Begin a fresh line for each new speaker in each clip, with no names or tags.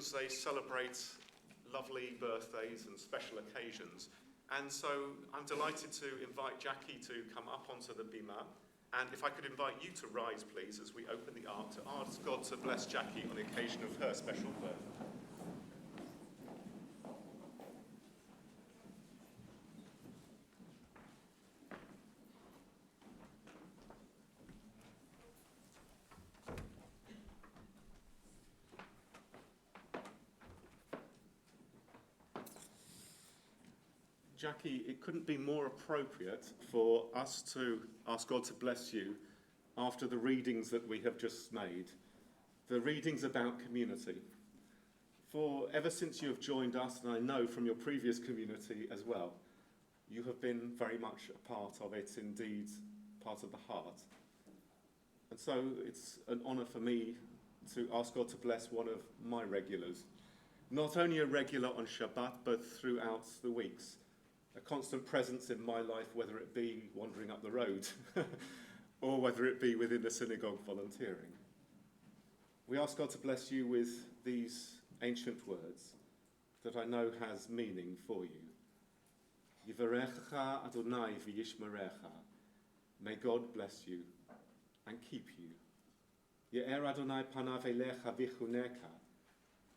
Christians, they celebrate lovely birthdays and special occasions. And so I'm delighted to invite Jackie to come up onto the bima. And if I could invite you to rise, please, as we open the ark to ask God to bless Jackie on the occasion of her special birthday. Jackie, it couldn't be more appropriate for us to ask God to bless you after the readings that we have just made, the readings about community. For ever since you have joined us, and I know from your previous community as well, you have been very much a part of it, indeed part of the heart. And so it's an honour for me to ask God to bless one of my regulars, not only a regular on Shabbat, but throughout the weeks. A constant presence in my life, whether it be wandering up the road or whether it be within the synagogue volunteering. We ask God to bless you with these ancient words that I know has meaning for you. Yivarecha Adonai v'yishmerecha. May God bless you and keep you. Ye'er Adonai panav elecha v'chuneka.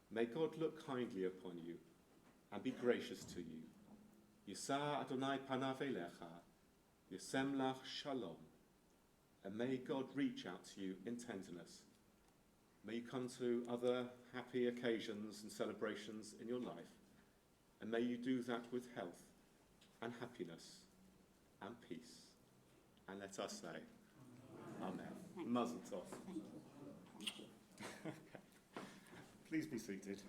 May God look kindly upon you and be gracious to you. Yisa Adonai panav elecha, yisem lach shalom. And may God reach out to you in tenderness. May you come to other happy occasions and celebrations in your life. And may you do that with health and happiness and peace. And let us say, Amen. Mazel tov. Please be seated.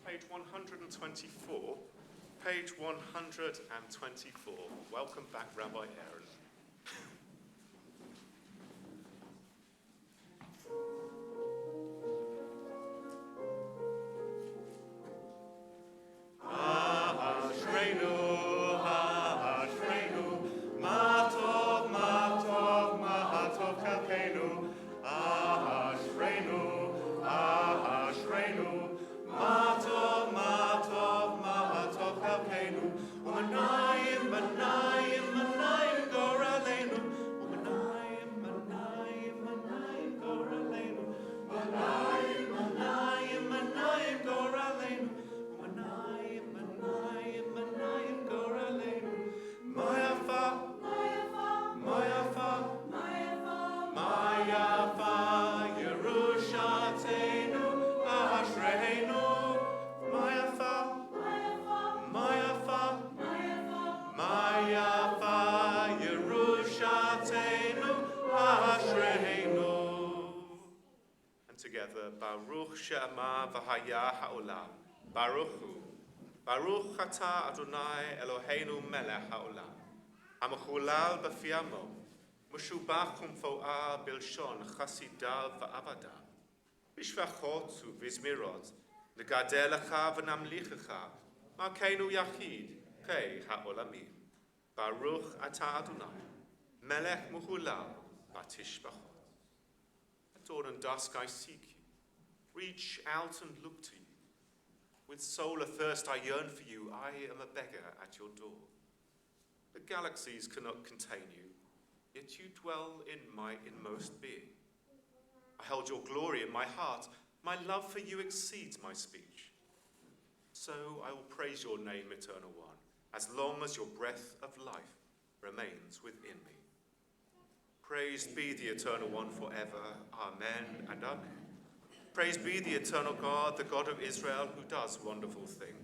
Page 124. Page 124. Welcome back, Rabbi Aaron. Baruch she'ama v'haya ha'olam. Baruch hu. Baruch atah Adonai Eloheinu melech ha'olam. Hamechulal b'fi amo. Meshubach umfo'ah bilshon chasidav v'avadav. Bishvachot u'vizmirot. Negadeh lecha v'namlichecha. Malkeinu yachid kei ha'olamim. Baruch atah Adonai. Melech mechulal b'tishbachot. At dawn and dusk I seek you. Reach out and look to you. With soul athirst I yearn for you. I am a beggar at your door. The galaxies cannot contain you, yet you dwell in my inmost being. I held your glory in my heart. My love for you exceeds my speech. So I will praise your name, Eternal One, as long as your breath of life remains within me. Praised be the Eternal One forever. Amen and amen. Praised be the eternal God, the God of Israel, who does wonderful things.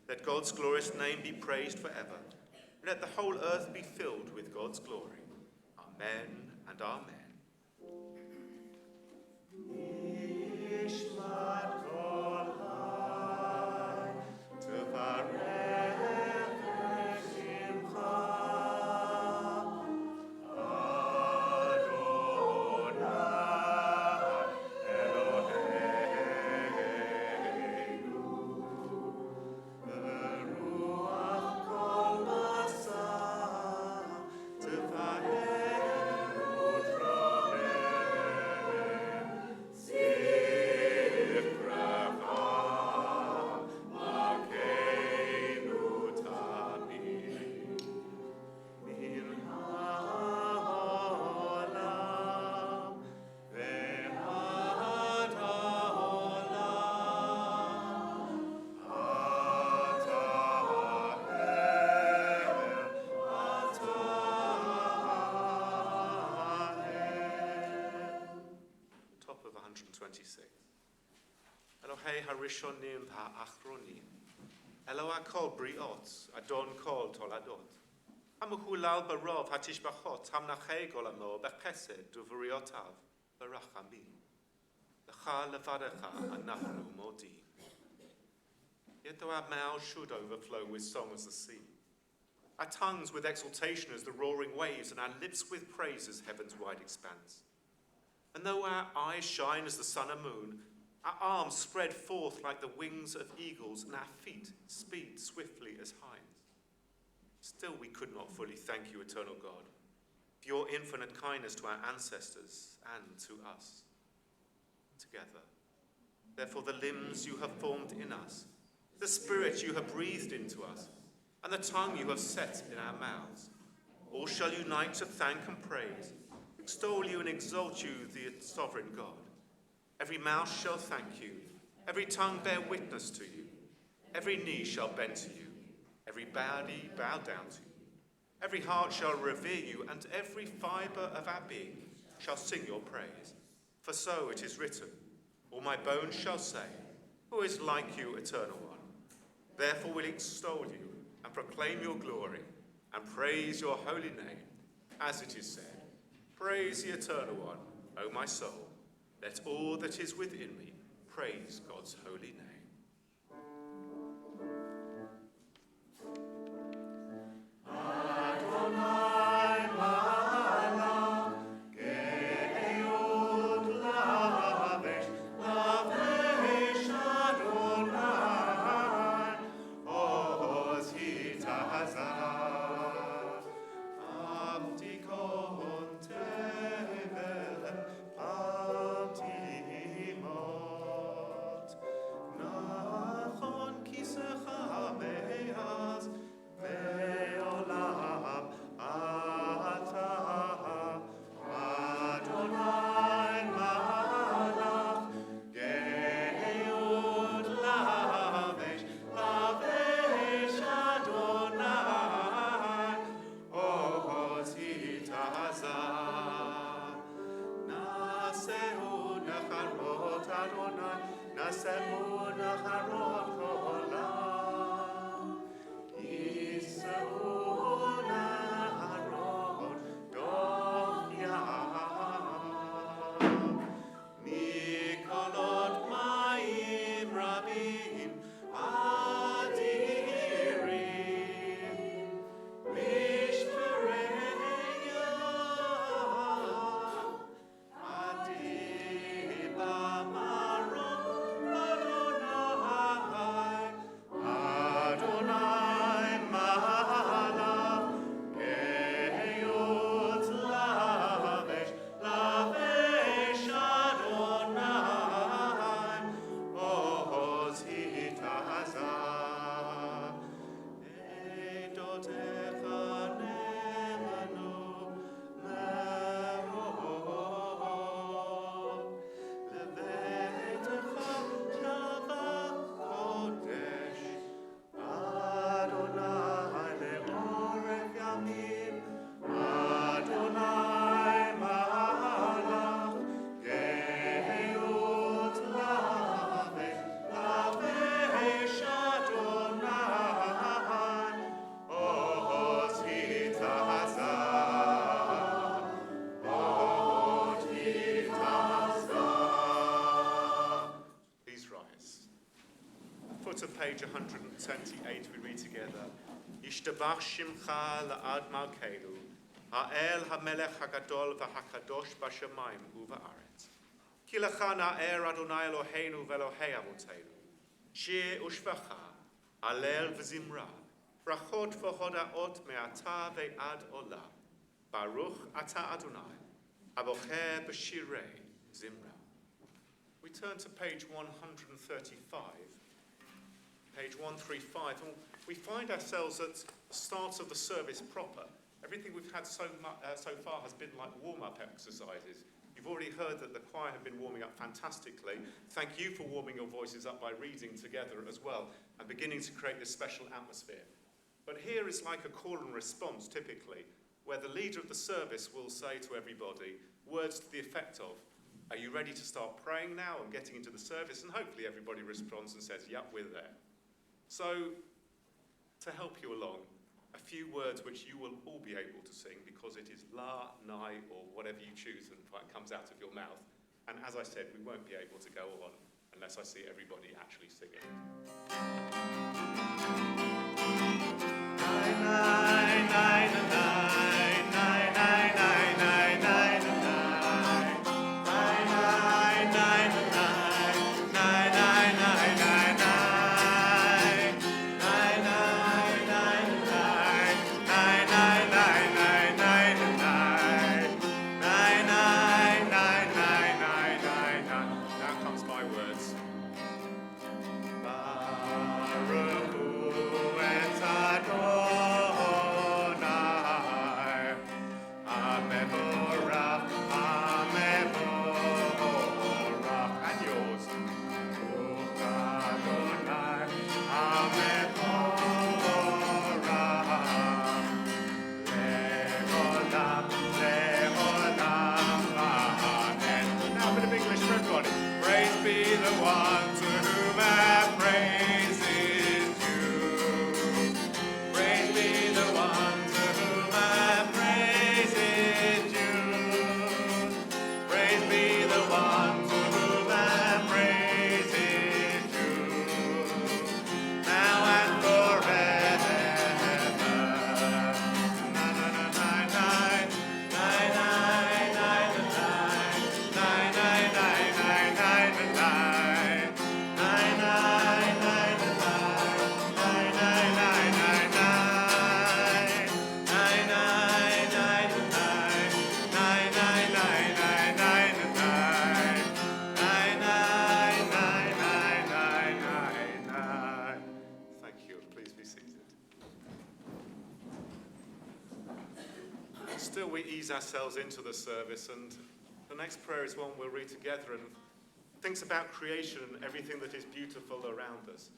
Let God's glorious name be praised forever. Let the whole earth be filled with God's glory. Amen and amen.
מלכי הראשונים והאחרונים, אלוה כל בריאות, אדון כל תולדות. המחולל ברוב התשבחות, המנחג עולמו בחסד ובריאותיו ברחמים. לך לבדך אנחנו מודים. Yet though our mouths should overflow with song as the sea, our tongues with exultation as the roaring waves, and our lips with praise as heaven's wide expanse. And though our eyes shine as the sun and moon, our arms spread forth like the wings of eagles, and our feet speed swiftly as hinds, still we could not fully thank you, eternal God, for your infinite kindness to our ancestors and to us. Together, therefore, the limbs you have formed in us, the spirit you have breathed into us, and the tongue you have set in our mouths, all shall unite to thank and praise, extol you and exalt you, the sovereign God. Every mouth shall thank you, every tongue bear witness to you, every knee shall bend to you, every body bow down to you, every heart shall revere you, and every fibre of our being shall sing your praise. For so it is written, all my bones shall say, who is like you, eternal one? Therefore we'll extol you and proclaim your glory and praise your holy name, as it is said, praise the eternal one, O my soul. Let all that is within me praise God's holy name. To page 128, we read together, Yishtabach Shimcha La'ad Malkeinu, Ha'el HaMelech HaGadol VaHakadosh B'Shamayim U'Va'aretz. Ki lecha na'er Adonai Eloheinu v'Elohei Avotenu. Shir u'shvacha, Alel v'Zimra, Brachot v'Hodaot me'ata ve'ad olam. Baruch ata Adonai, Abocher b'Shirei Zimra. We turn to page 135. Page 135, and we find ourselves at the start of the service proper. Everything we've had so far has been like warm-up exercises. You've already heard that the choir have been warming up fantastically. Thank you for warming your voices up by reading together as well and beginning to create this special atmosphere. But here is like a call and response, typically, where the leader of the service will say to everybody words to the effect of, Are you ready to start praying now and getting into the service? And hopefully everybody responds and says, yep, we're there. So, to help you along, a few words which you will all be able to sing because it is la, nai, or whatever you choose and comes out of your mouth. And as I said, we won't be able to go on unless I see everybody actually singing. Nai, nai, nai, nai, nai, nai, nai, nai, nai, nai. Still, we ease ourselves into the service, and the next prayer is one we'll read together and thinks about creation and everything that is beautiful around us.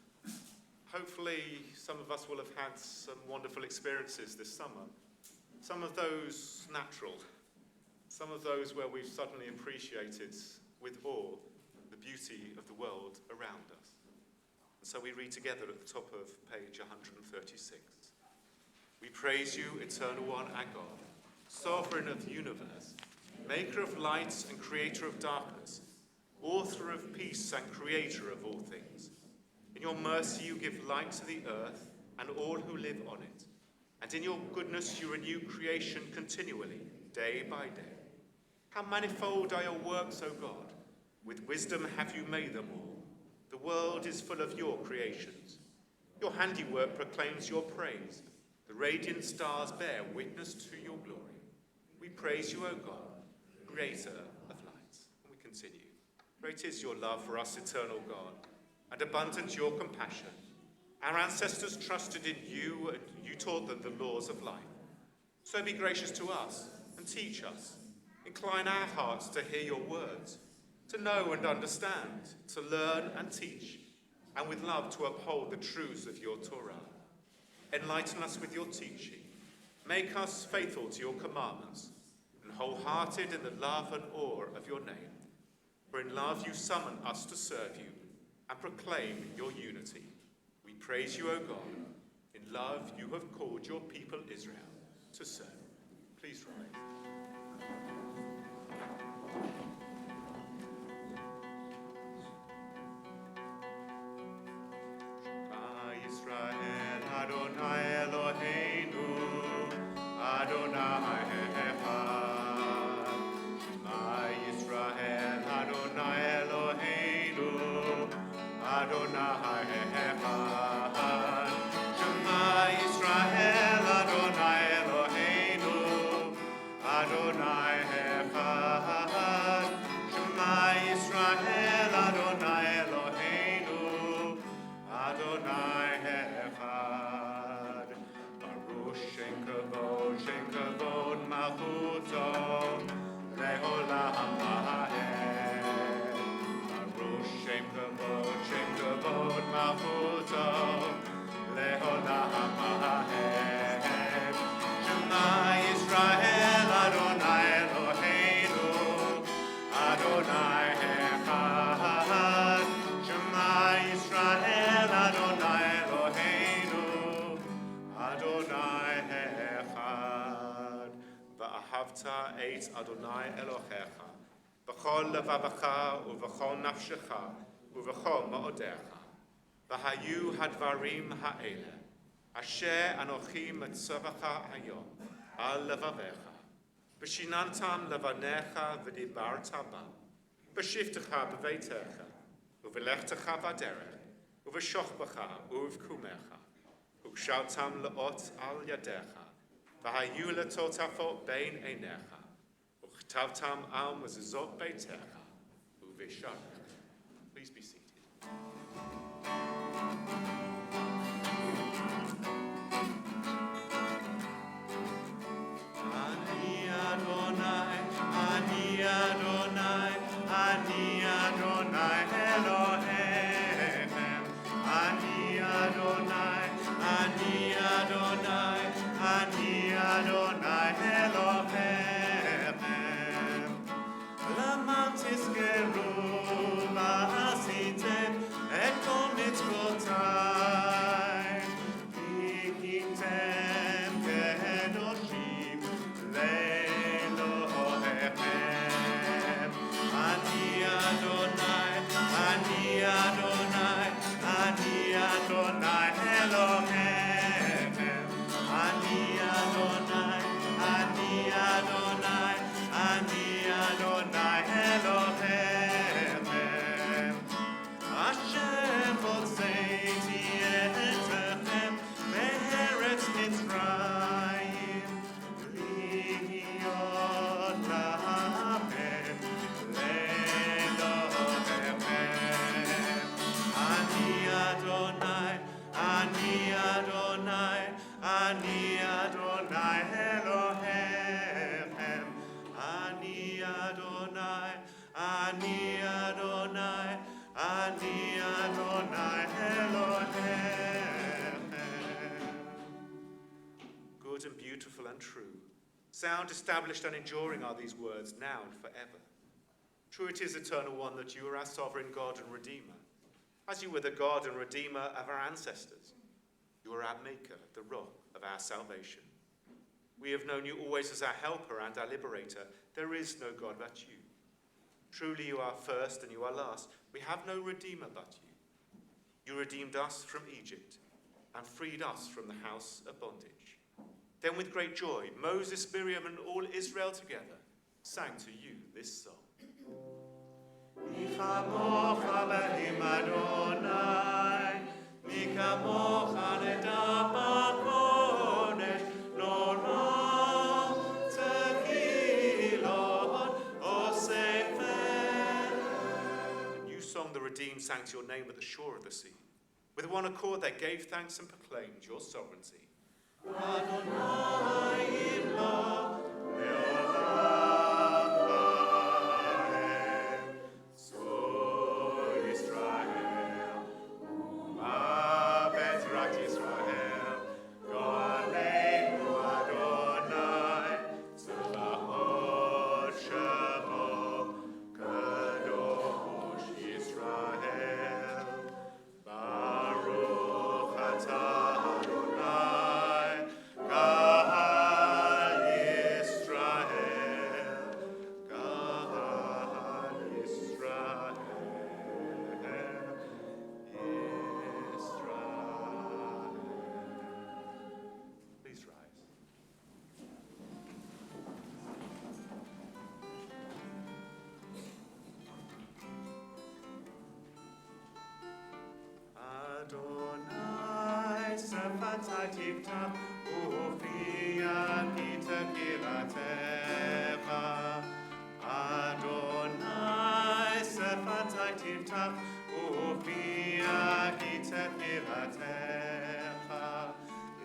Hopefully, some of us will have had some wonderful experiences this summer. Some of those natural, some of those where we've suddenly appreciated with awe the beauty of the world around us. And so we read together at the top of page 136. We praise you, Eternal One, our God, Sovereign of the universe, maker of lights and creator of darkness, author of peace and creator of all things. In your mercy you give light to the earth and all who live on it. And in your goodness you renew creation continually, day by day. How manifold are your works, O God! With wisdom have you made them all. The world is full of your creations. Your handiwork proclaims your praise. The radiant stars bear witness to your glory. We praise you, O God, creator of lights. And we continue. Great is your love for us, eternal God, and abundant your compassion. Our ancestors trusted in you, and you taught them the laws of life. So be gracious to us and teach us. Incline our hearts to hear your words, to know and understand, to learn and teach, and with love to uphold the truths of your Torah. Enlighten us with your teaching. Make us faithful to your commandments, and wholehearted in the love and awe of your name. For in love you summon us to serve you and proclaim your unity. We praise you, O God. In love you have called your people Israel to serve. Please rise. Israel, Adonai Eloheinu, Adonai Echad. Shema Yisrael, Adonai Eloheinu, Adonai Echad. Shema Yisrael, Adonai Eloheinu, Adonai Echad. Shema Yisrael, Adonai Eloheinu, Adonai Echad. Baruch Shem Kavod Malchuto Le'olam Vaed. Baruch Shem Kavod ata eit Adonai Elohecha, v'chol levavecha uv'chol nafshecha uv'chol ma'odecha, v'hayu hadvarim ha'ele, asher anochi metzovacha hayom, al levavecha, v'shinantam levanecha v'dibarta ba, v'shiftecha b'veitecha, uv'lechtecha v'derech, uv'shochbecha uv'kumecha, uv'shautam le'ot al yadecha, v'hayu letotafot bein einecha, uv'chtavtam al mezuzot beitecha, uv'sharech. Please be seated. Ani Adonai, Ani Adonai, Ani Adonai Elohim. Ani Adonai, Ani Adonai, Ani Adonai Elohim. Lama tizkeru v'asitem et kol mitzvotai. V'hitem kedoshim le'Elohechem. Ani Adonai, Ani Adonai, Ani Adonai Elohim. Ani Adonai, Ani Adonai, Ani Adonai Elohim. Asher hotzeiti etechem me'eretz Mitzrayim lihyot lachem le'Elohechem. Ani Adonai, Ani Adonai, Ani Adonai Elohim. Ani Adonai, Ani Adonai, Ani Adonai Elohim. Good and beautiful and true, sound, established and enduring are these words now and forever. True it is, Eternal One, that you are our sovereign God and Redeemer, as you were the God and Redeemer of our ancestors. You are our Maker, the rock of our salvation. We have known you always as our helper and our liberator. There is no God but you. Truly you are first and you are last. We have no Redeemer but you. You redeemed us from Egypt and freed us from the house of bondage. Then with great joy, Moses, Miriam, and all Israel together sang to you this song. Mi chamocha Elohim Adonai, mi kamocha neda b'kodesh, nora tefilot osefer. A new song the redeemed sang to your name at the shore of the sea. With one accord they gave thanks and proclaimed your sovereignty. Adonai Imla le'olam va'ed. So Yisrael, Uma Bezrat Yisrael, Goleinu Adonai, Tzeba'ot Shemo, Kadosh Yisrael, Baruch atah Adonai, Gahal Yisrael, Gahal Yisrael, Yisrael. Please rise. Adonai sefatai tiftach ufia kita kilatecha. Adonai sefatai tiftach ufia kita kilatecha.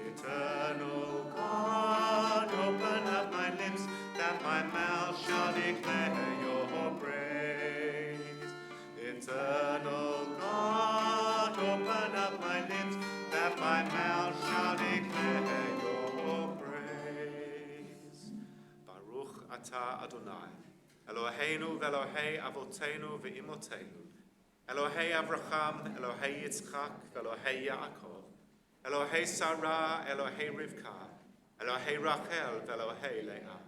Eternal God, open up my lips that my mouth shall declare your praise. Eternal God, open up my lips that my mouth shall declare your praise. Baruch atah Adonai, Eloheinu ve'Elohei avotenu ve'imotenu, Elohei Avraham, Elohei Yitzchak, Elohei Yaakov, Elohei Sarah, Elohei Rivka, Elohei Rachel, ve'Elohei Leah.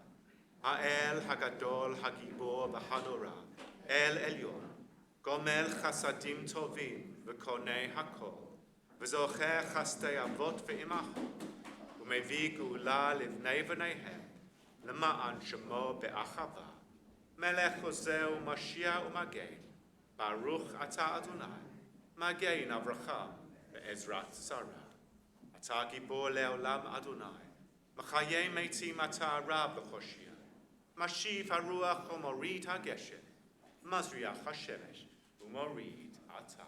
האל הגדול, הגיבור והנורא, אל עליון, גומל חסדים טובים וקונה הכל, וזוכר חסדי אבות ואימהות, ומביא גאולה לבני בניהם, למען שמו באחווה. מלך עוזר ומשיח ומגן, ברוך אתה אדוני, מגן אברהם בעזרת שרה. אתה גיבור לעולם אדוני, מחיי מתים אתה רב וחושיע, משיב הרוח ומוריד הגשם, מזריח השמש ומוריד הטל.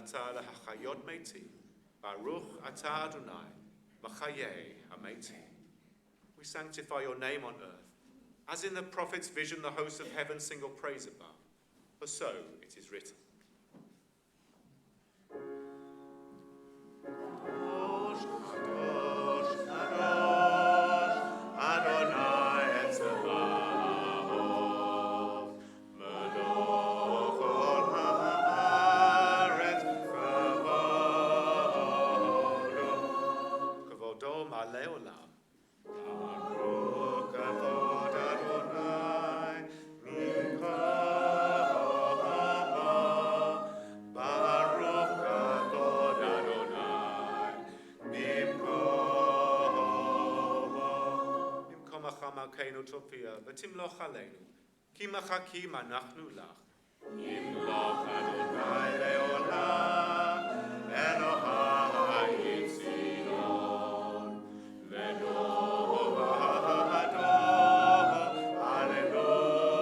אתה להחיות מתים, ברוך אתה אדוני, מחיי המתים. We sanctify your name on earth, as in the prophet's vision the hosts of heaven sing your praise above, for so it is written. תופיע ותמלוך עלינו, כי מחכים אנחנו לך. ימלוך אדוני לעולם, אלוהי ציון, ודור ודור, הללויה.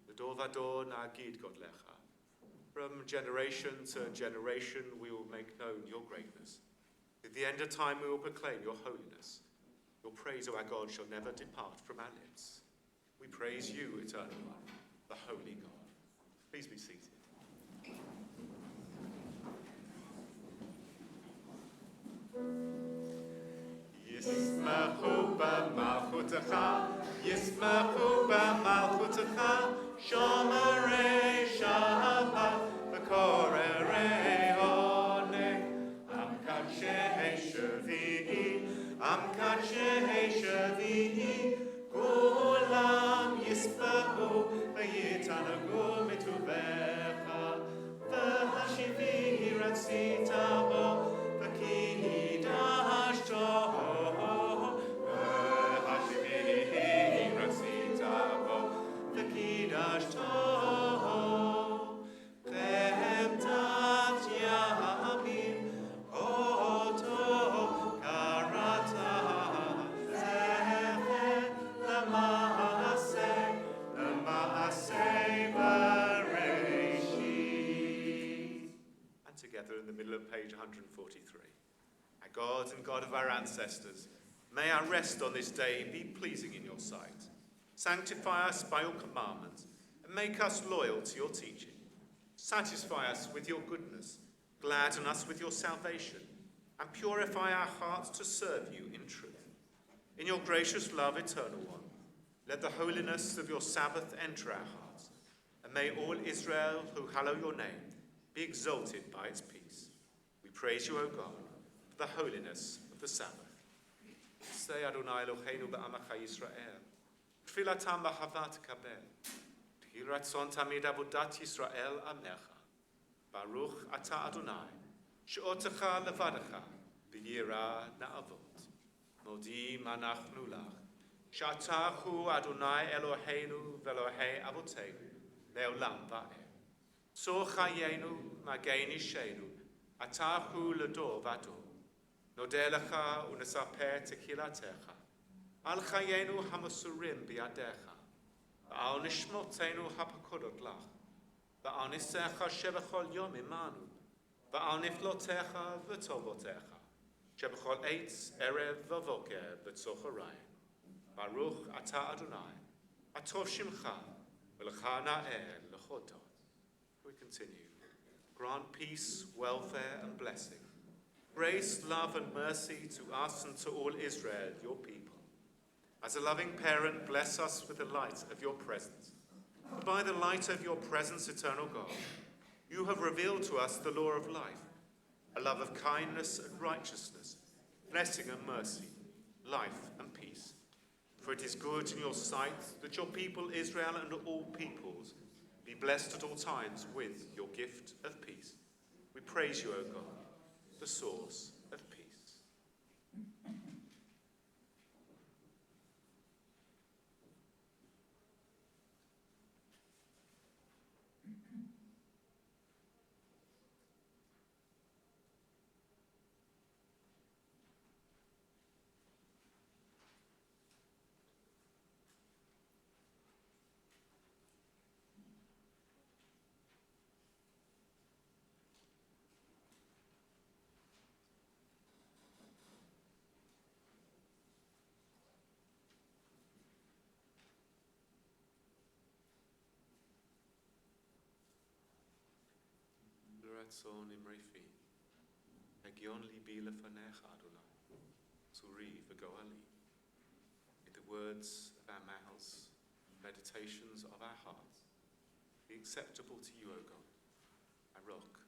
לדור ודור נגיד גודלך. From generation to generation we will make known your greatness. At the end of time we will proclaim your holiness. Your praise, O our God, shall never depart from our lips. We praise you, Eternal One, the Holy God. Please be seated. Yismachu b'malchutecha, Yismachu b'malchutecha, Shomerei Shabbat, v'korerei honei, Amkadshei Shavi'i, Amkadshei Shavi'i, Kulam Yispahu, V'yitanagu mituvecha, V'hashivi'i ratzita bo, V'kidashto, V'hashivi'i ratzita bo, V'kidashto, Chemtat yamim, Oto karata, Zecher L'maaseh Bereshit. And together in the middle of page 143. Our God and God of our ancestors, may our rest on this day be pleasing in your sight. Sanctify us by your commandments, and make us loyal to your teaching. Satisfy us with your goodness, gladden us with your salvation, and purify our hearts to serve you in truth. In your gracious love, Eternal One, let the holiness of your Sabbath enter our hearts, and may all Israel who hallow your name be exalted by its peace. We praise you, O God, for the holiness of the Sabbath. Say Adonai Eloheinu ba'amach Yisrael. Tfilatam b'ahavat kabel. Tehil ratzon tamid avodat Yisrael amecha. Baruch ata Adonai, she'otecha levadecha, b'yira na'avot. Modim anachnu lach, she'ata hu Adonai Eloheinu v'Elohei avotenu, le'olam va'ed. So chayenu magen ishenu, ata hu l'dor v'ador. Nodeh lecha u'nesaper tekilatecha, al chayenu hamasurim bi'adecha, v'al nishmotenu hapakodot lach, v'al nisecha shebechol yom imanu, v'al niflotecha v'tovotecha, shebechol eitz erev v'voker b'tzocharayin. Baruch ata Adonai, atov shimcha, v'lecha na'er l'chodot. We continue. Grant peace, welfare, and blessing. Grace, love, and mercy to us and to all Israel, your people. As a loving parent, bless us with the light of your presence. For by the light of your presence, eternal God, you have revealed to us the law of life, a love of kindness and righteousness, blessing and mercy, life and peace. For it is good in your sight that your people, Israel, and all peoples, be blessed at all times with your gift of peace. We praise you, O God, the source of peace. Ratzon imrefi, Hagion libi lefanecha Adonai, Tzuri v'goali. May the words of our mouths, meditations of our hearts, be acceptable to you, O God, our rock,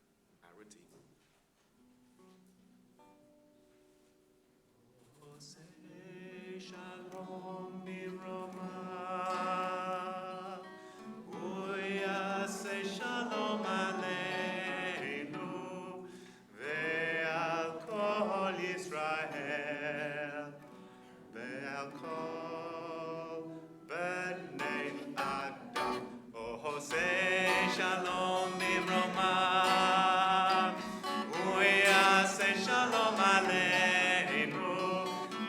our redeemer. Oseh shalom bimroma, uyaseh shalom aleinu. Israel, ve'al kol b'nei Adam, Hoseh shalom bimroma, u'yaseh shalom aleinu,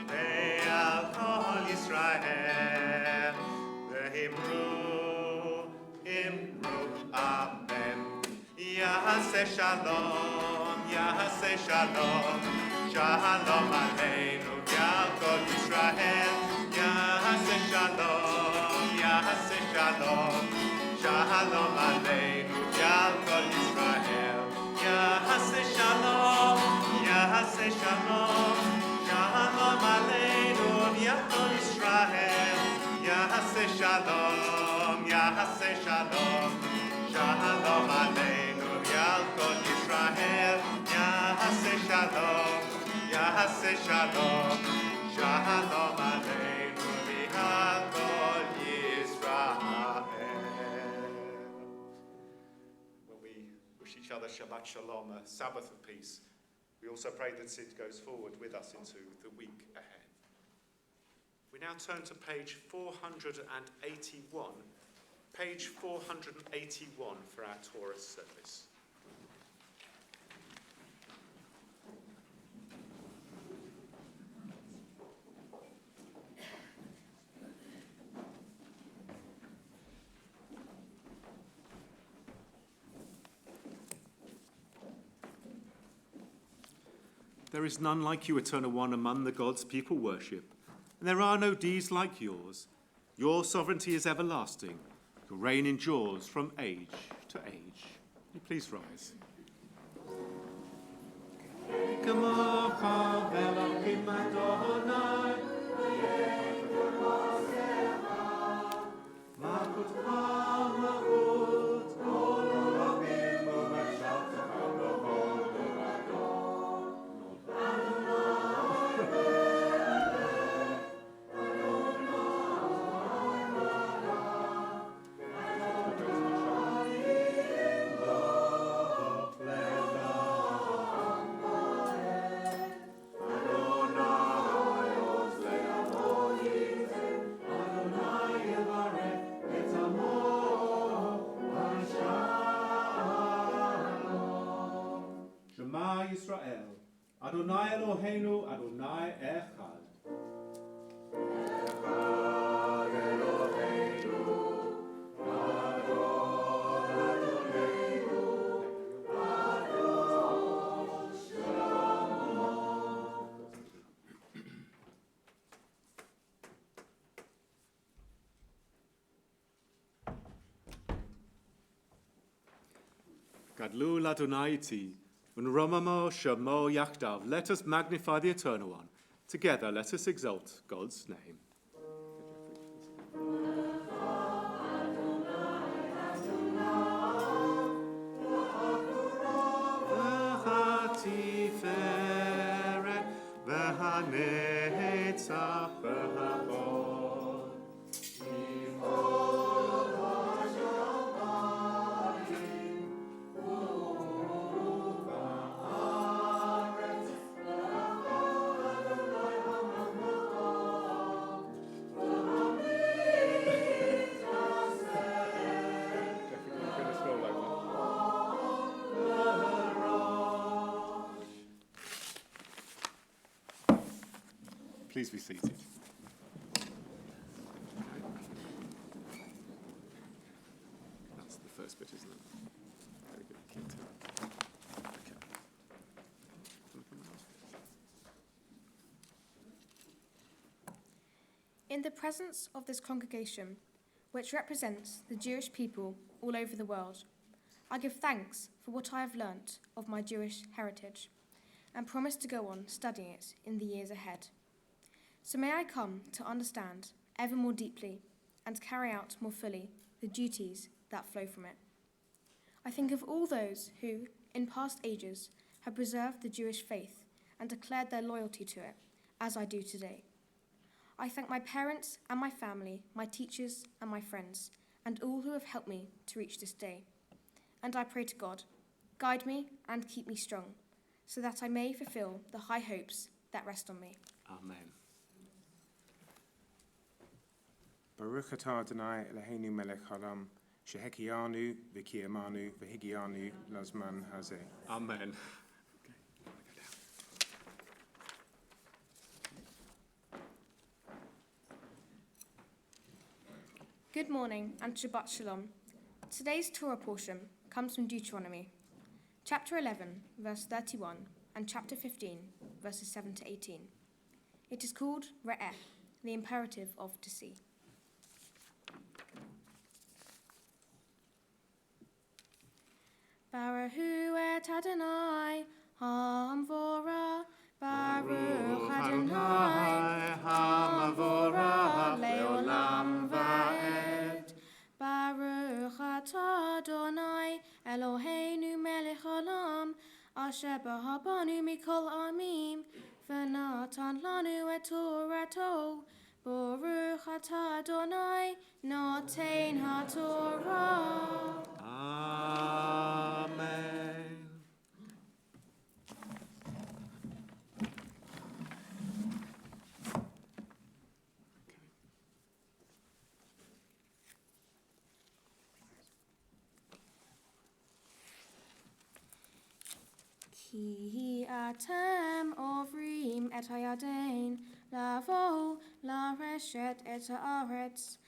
ve'al kol Israel, ve'imru, amen. Yaseh shalom, yaseh shalom. Shalom aleinu, Yaakov Yisrael. Yaseh shalom, yaseh shalom. Shalom aleinu, Yaakov Yisrael. Yaseh shalom, yaseh shalom. Shalom aleinu, Yaakov Yisrael. Yaseh shalom, yaseh shalom. Shalom aleinu, Yaakov Yisrael. Yaseh shalom. Yaseh shalom, shalom aleinu v'hakol Yisrael. When we wish each other Shabbat Shalom, a Sabbath of peace, we also pray that it goes forward with us into the week ahead. We now turn to page 481, page 481 for our Torah service. There is none like you, Eternal One, among the gods people worship, and there are no deeds like yours. Your sovereignty is everlasting. Your reign endures from age to age. Will you please rise?
Adonai Eloheinu, Adonai Echad. Gadlu Adonai iti, unromamo shamo yachdav. Let us magnify the Eternal One. Together, let us exalt God's name. V'hatiferet, v'hanetzach, v'hakol. Please be seated. That's the first bit, isn't it? Very good. Keep to it. Okay.
In the presence of this congregation, which represents the Jewish people all over the world, I give thanks for what I have learnt of my Jewish heritage and promise to go on studying it in the years ahead. So may I come to understand ever more deeply and carry out more fully the duties that flow from it. I think of all those who, in past ages, have preserved the Jewish faith and declared their loyalty to it, as I do today. I thank my parents and my family, my teachers and my friends, and all who have helped me to reach this day. And I pray to God, guide me and keep me strong, so that I may fulfill the high hopes that rest on me.
Amen.
Baruch atah Adonai Eloheinu melech haolam, shehekianu v'kiyamanu v'higianu lazman hazeh.
Amen.
Good morning and Shabbat Shalom. Today's Torah portion comes from Deuteronomy, chapter 11, verse 31, and chapter 15, verses 7 to 18. It is called Re'eh, the imperative of to see. Baruch et Adonai, Hamvorah, Baruch Adonai, Hamvorah, Leolam Va'ed. Baruch atah Adonai, Eloheinu melech haolam, asher b'habanu mikol amim, v'natan lanu et Torato. Baruch atah Adonai, noten haTorah.
Amen.
Ki atem ovrim et hayadain, lavo la reshet et haaretz,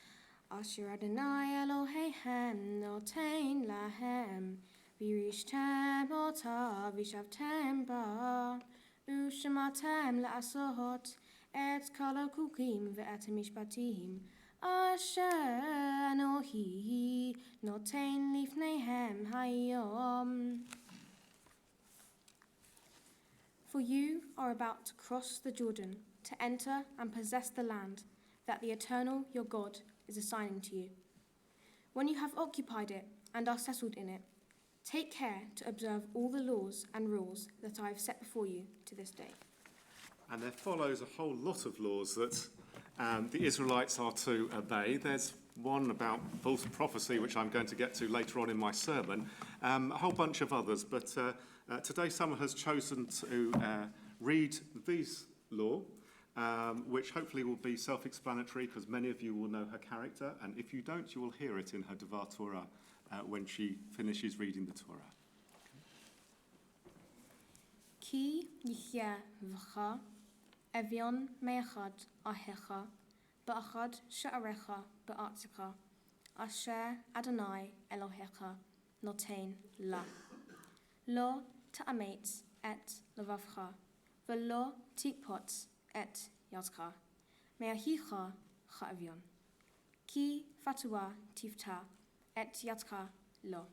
asher Adonai Eloheihem noten lahem, virishtem ota vishavtem ba, ushematem la'asot et kol hakukim ve'et mishpatim, asher Anohi noten lifneihem hayom. For you are about to cross the Jordan to enter and possess the land that the Eternal, your God, is assigning to you. When you have occupied it and are settled in it, take care to observe all the laws and rules that I have set before you to this day.
And there follows a whole lot of laws that the Israelites are to obey. There's one about false prophecy, which I'm going to get to later on in my sermon, a whole bunch of others. But today someone has chosen to read these law, which hopefully will be self-explanatory because many of you will know her character. And if you don't, you will hear it in her Devar Torah when she finishes reading the Torah.
Ki yichya v'cha, evion me'achad ahecha, ba'achad sha'arecha ba'atzika, asher Adonai Elohecha noten la. Lo ta'amet et levavcha, v'lo tikpot et yadcha, me'ahicha cha'avion. Ki fatua tifta et yadcha lo.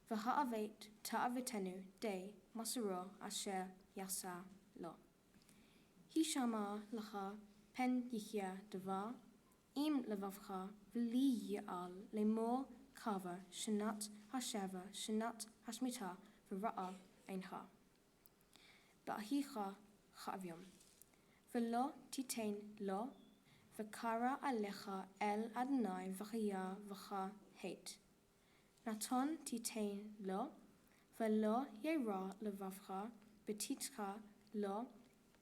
V'ha'avet ta'avetenu de masuro asher yasa lo. Hishama lacha pen yichya deva, im levavcha v'li ya'al lemor kava shenat hasheva shenat hashmita v'ra'a einha. Ba'ahicha cha'avion. V'lo titain lo, v'kara alecha el Adonai v'chaya v'cha heit. Naton titain lo, v'lo yera levavcha b'titcha lo,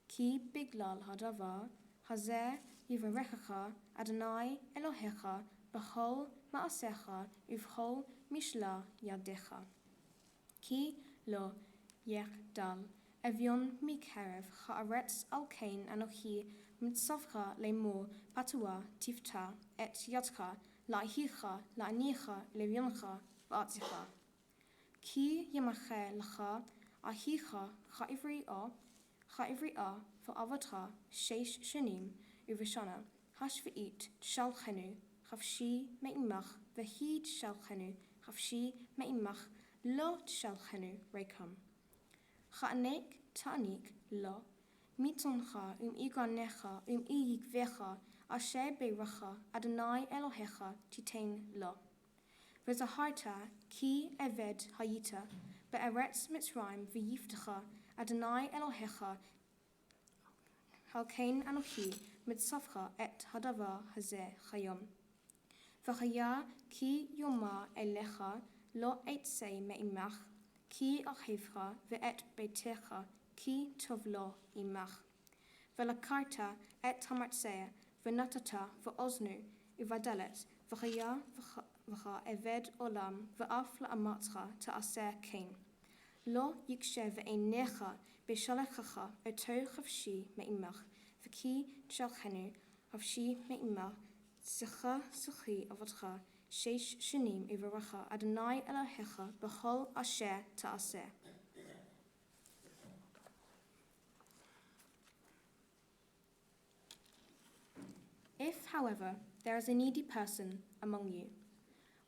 ki biglal hadavar hazeh yivarechacha Adonai Elohecha b'chol ma'asecha uv'chol mishla yadecha. Ki lo yechdal evion mikerev cha'aretz al kain anochi mitzavcha lemor patua tifta et yadcha la'ihicha la'anicha levioncha v'atzicha. Ki yemache lacha ahicha cha'ivri a v'avotcha sheish shanim uv'shana hashv'it shalchenu chavshi me'imach v'hi shalchenu chavshi me'imach lo shalchenu rekam. Cha'anek ta'anik lo mitoncha iganecha igvecha asher beiracha Adonai Elohecha titain lo. V'zaharta ki eved hayita be'eretz Mitzrayim v'yiftecha Adonai Elohecha halkein anochi mitzavcha et hadavar hazeh chayom. V'chaya ki yoma elecha lo eitzei me'imach ki achivcha ve'et beitecha ki tov lo imach. V'lakarta et hamatzeh v'natata v'oznu uvadalet v'chaya v'cha eved olam v'af la'amatzcha ta'aseh kain. Lo yikshe ve'einecha b'shalechacha eto chavshi me'imach v'ki shalchenu chavshi me'imach Sicha suchi avotcha sheish shanim uv'racha Adonai Elohecha b'chol asher ta'aseh. If, however, there is a needy person among you,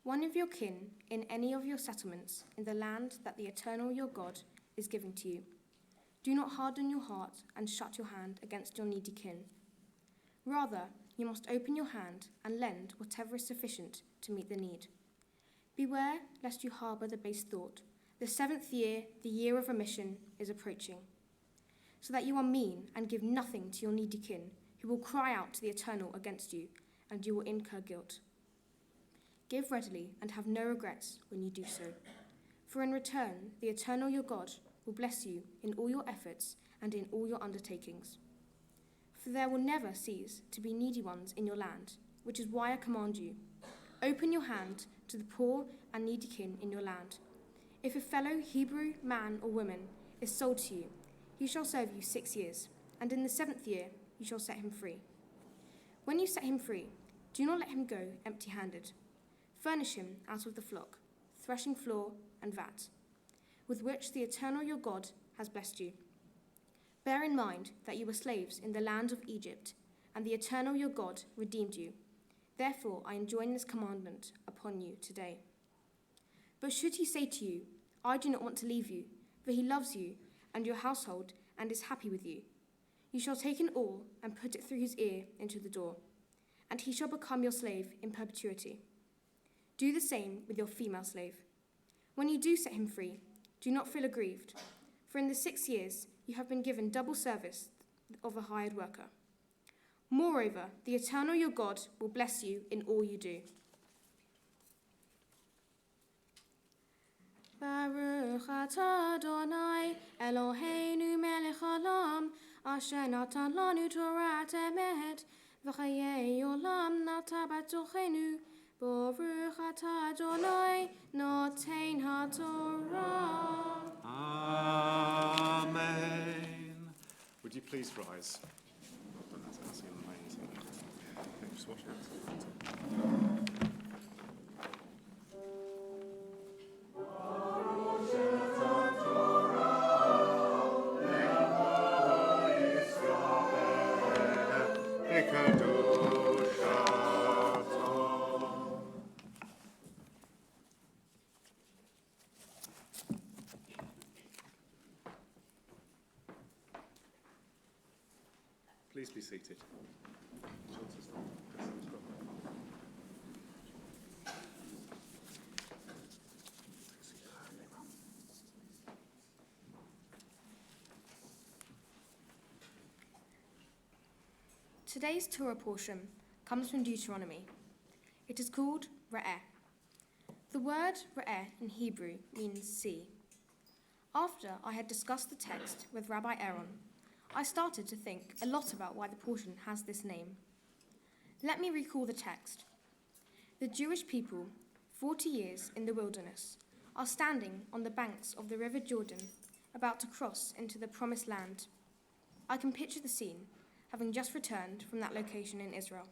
one of your kin in any of your settlements in the land that the Eternal your God is giving to you, do not harden your heart and shut your hand against your needy kin. Rather, you must open your hand and lend whatever is sufficient to meet the need. Beware lest you harbor the base thought, the 7th year, the year of remission, is approaching, so that you are mean and give nothing to your needy kin, who will cry out to the Eternal against you, and you will incur guilt. Give readily and have no regrets when you do so, for in return the Eternal your God will bless you in all your efforts and in all your undertakings. For there will never cease to be needy ones in your land, which is why I command you, open your hand to the poor and needy kin in your land. If a fellow Hebrew man or woman is sold to you, he shall serve you 6 years, and in the 7th year you shall set him free. When you set him free, do not let him go empty-handed. Furnish him out of the flock, threshing floor and vat, with which the Eternal your God has blessed you. Bear in mind that you were slaves in the land of Egypt, and the Eternal your God redeemed you. Therefore I enjoin this commandment upon you today. But should he say to you, I do not want to leave you, for he loves you and your household and is happy with you, you shall take an awl and put it through his ear into the door, and he shall become your slave in perpetuity. Do the same with your female slave. When you do set him free, do not feel aggrieved, for in the 6 years you have been given double service of a hired worker. Moreover, the Eternal your God will bless you in all you do. Baruch atah Adonai Eloheinu melech haolam, asher natan lanu Torat emet, v'chayei olam nata b'tochenu. Baruch atah Adonai noten haTorah.
Amen.
please rise? Well done, that's absolutely amazing. Okay, just watch out. Please be seated.
Today's Torah portion comes from Deuteronomy. It is called Re'eh. The word Re'eh in Hebrew means see. After I had discussed the text with Rabbi Aaron, I started to think a lot about why the portion has this name. Let me recall the text. The Jewish people, 40 years in the wilderness, are standing on the banks of the river Jordan, about to cross into the promised land. I can picture the scene, having just returned from that location in Israel.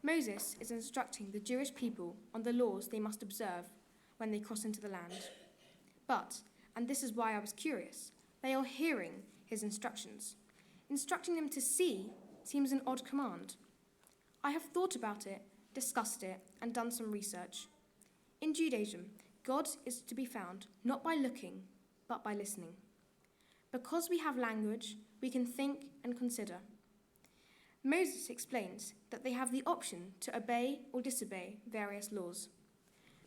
Moses is instructing the Jewish people on the laws they must observe when they cross into the land. But, and this is why I was curious, they are hearing his instructions. Instructing them to see seems an odd command. I have thought about it, discussed it, and done some research. In Judaism, God is to be found not by looking, but by listening. Because we have language, we can think and consider. Moses explains that they have the option to obey or disobey various laws.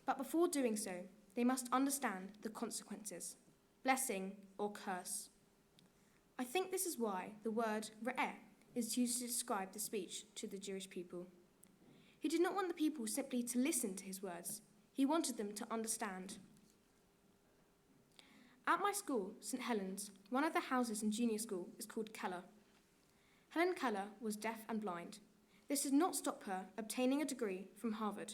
But before doing so, they must understand the consequences, blessing or curse. I think this is why the word re'eh is used to describe the speech to the Jewish people. He did not want the people simply to listen to his words. He wanted them to understand. At my school, St. Helens, one of the houses in junior school is called Keller. Helen Keller was deaf and blind. This did not stop her obtaining a degree from Harvard.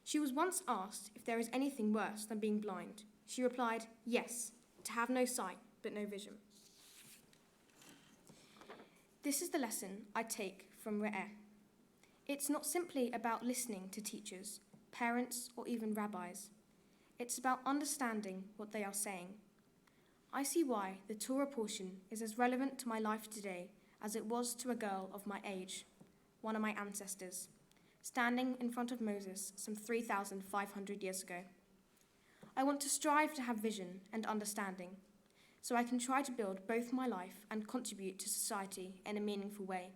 She was once asked if there is anything worse than being blind. She replied, yes, to have no sight but no vision. This is the lesson I take from Re'eh. It's not simply about listening to teachers, parents, or even rabbis. It's about understanding what they are saying. I see why the Torah portion is as relevant to my life today as it was to a girl of my age, one of my ancestors, standing in front of Moses some 3,500 years ago. I want to strive to have vision and understanding, so I can try to build both my life and contribute to society in a meaningful way.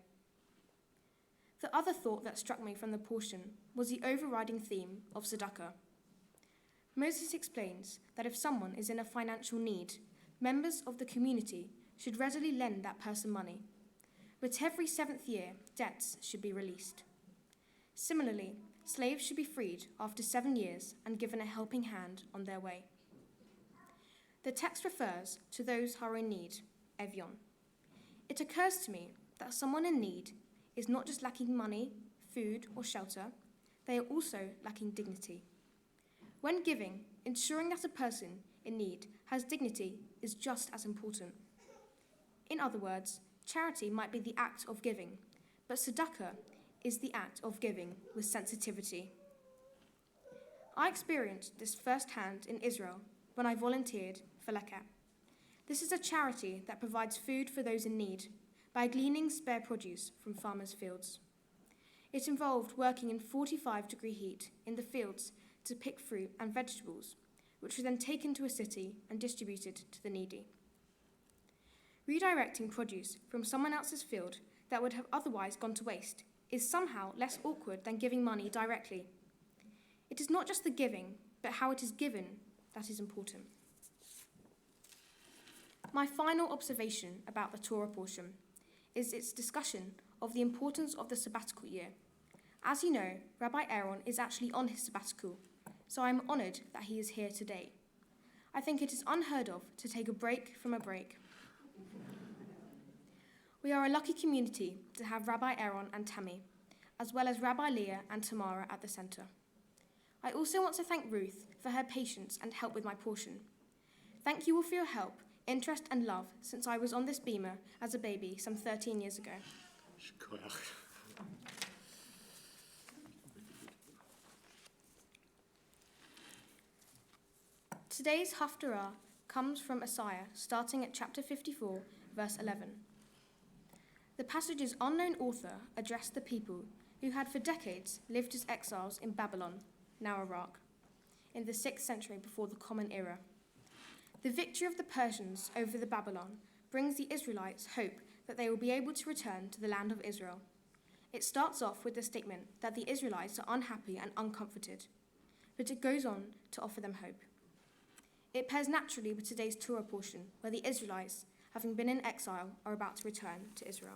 The other thought that struck me from the portion was the overriding theme of tzedakah. Moses explains that if someone is in a financial need, members of the community should readily lend that person money. But every 7th year, debts should be released. Similarly, slaves should be freed after 7 years and given a helping hand on their way. The text refers to those who are in need, Evion. It occurs to me that someone in need is not just lacking money, food, or shelter, they are also lacking dignity. When giving, ensuring that a person in need has dignity is just as important. In other words, charity might be the act of giving, but tzedakah is the act of giving with sensitivity. I experienced this firsthand in Israel when I volunteered for Leket. This is a charity that provides food for those in need by gleaning spare produce from farmers' fields. It involved working in 45-degree heat in the fields to pick fruit and vegetables, which were then taken to a city and distributed to the needy. Redirecting produce from someone else's field that would have otherwise gone to waste is somehow less awkward than giving money directly. It is not just the giving, but how it is given that is important. My final observation about the Torah portion is its discussion of the importance of the sabbatical year. As you know, Rabbi Aaron is actually on his sabbatical, so I am honoured that he is here today. I think it is unheard of to take a break from a break. We are a lucky community to have Rabbi Aaron and Tammy, as well as Rabbi Leah and Tamara at the centre. I also want to thank Ruth for her patience and help with my portion. Thank you all for your help interest and love since I was on this beamer as a baby some 13 years ago.
Shkoyach.
Today's Haftarah comes from Isaiah, starting at chapter 54, verse 11. The passage's unknown author addressed the people who had for decades lived as exiles in Babylon, now Iraq, in the 6th century before the Common Era. The victory of the Persians over the Babylon brings the Israelites hope that they will be able to return to the land of Israel. It starts off with the statement that the Israelites are unhappy and uncomforted, but it goes on to offer them hope. It pairs naturally with today's Torah portion, where the Israelites, having been in exile, are about to return to Israel.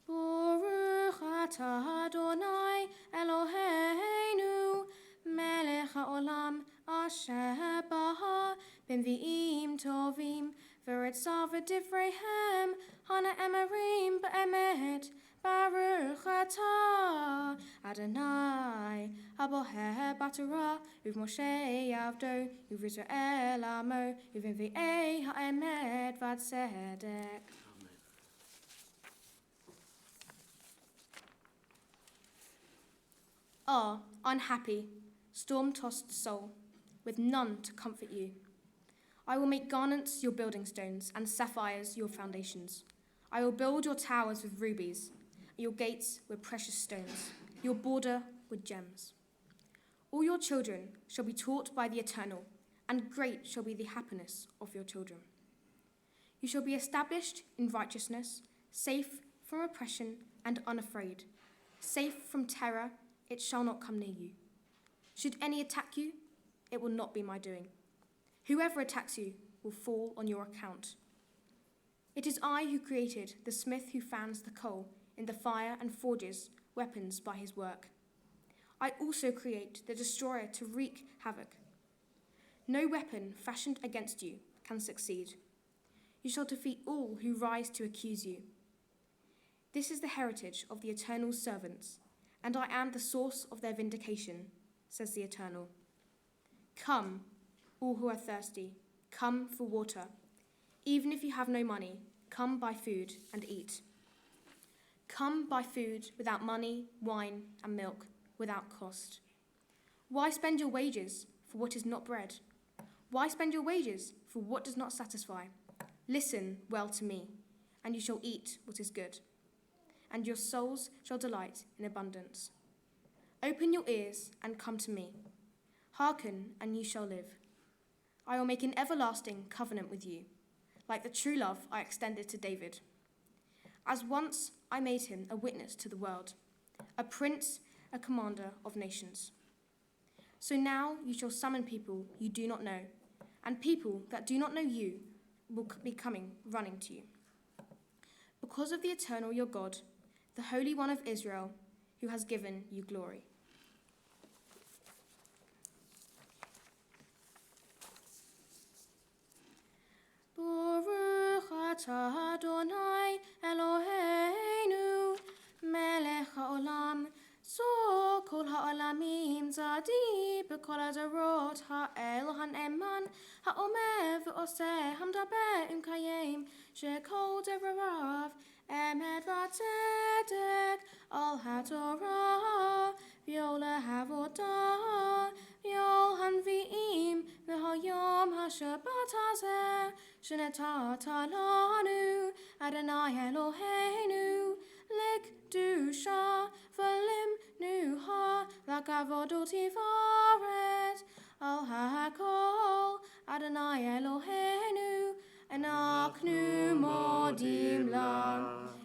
Baruch atah Adonai Eloheinu melech haolam asher bara b'nvi'im tovim v'ritzav v'divreihem hana emarim b'emet Baruch atah Adonai Aboher Batara Uv Moshe Yavdo Uv Israel Amo Uv Envi'ei Ha'emet V'Tzedek. Ah, unhappy, storm-tossed soul, with none to comfort you. I will make garnets your building stones and sapphires your foundations. I will build your towers with rubies, your gates with precious stones, your border with gems. All your children shall be taught by the Eternal, and great shall be the happiness of your children. You shall be established in righteousness, safe from oppression and unafraid. Safe from terror, it shall not come near you. Should any attack you, it will not be my doing. Whoever attacks you will fall on your account. It is I who created the smith who fans the coal in the fire and forges weapons by his work. I also create the destroyer to wreak havoc. No weapon fashioned against you can succeed. You shall defeat all who rise to accuse you. This is the heritage of the Eternal's servants, and I am the source of their vindication, says the Eternal. Come, all who are thirsty, come for water. Even if you have no money, come buy food and eat. Come buy food without money, wine, and milk, without cost. Why spend your wages for what is not bread? Why spend your wages for what does not satisfy? Listen well to me, and you shall eat what is good, and your souls shall delight in abundance. Open your ears and come to me. Hearken, and you shall live. I will make an everlasting covenant with you, like the true love I extended to David. As once I made him a witness to the world, a prince, a commander of nations. So now you shall summon people you do not know, and people that do not know you will be coming running to you. Because of the Eternal your God, the Holy One of Israel, who has given you glory. Baruch atah Adonai Eloheinu melech haolam so kol ha'olamim zadi b'kol hadarot ha'el ha'ne'eman ha'omer v'oseh hamdaber imkayim shekol devarav emet v'tzedek al ha'torah v'yol ha'avodah v'yol hanvi'im v'hayom ha'shabbat hazeh shenatata lanu Adonai Eloheinu likdusha v'lim nuha l'kavod u'tifaret al ha'kol Adonai Eloheinu enaknu modim la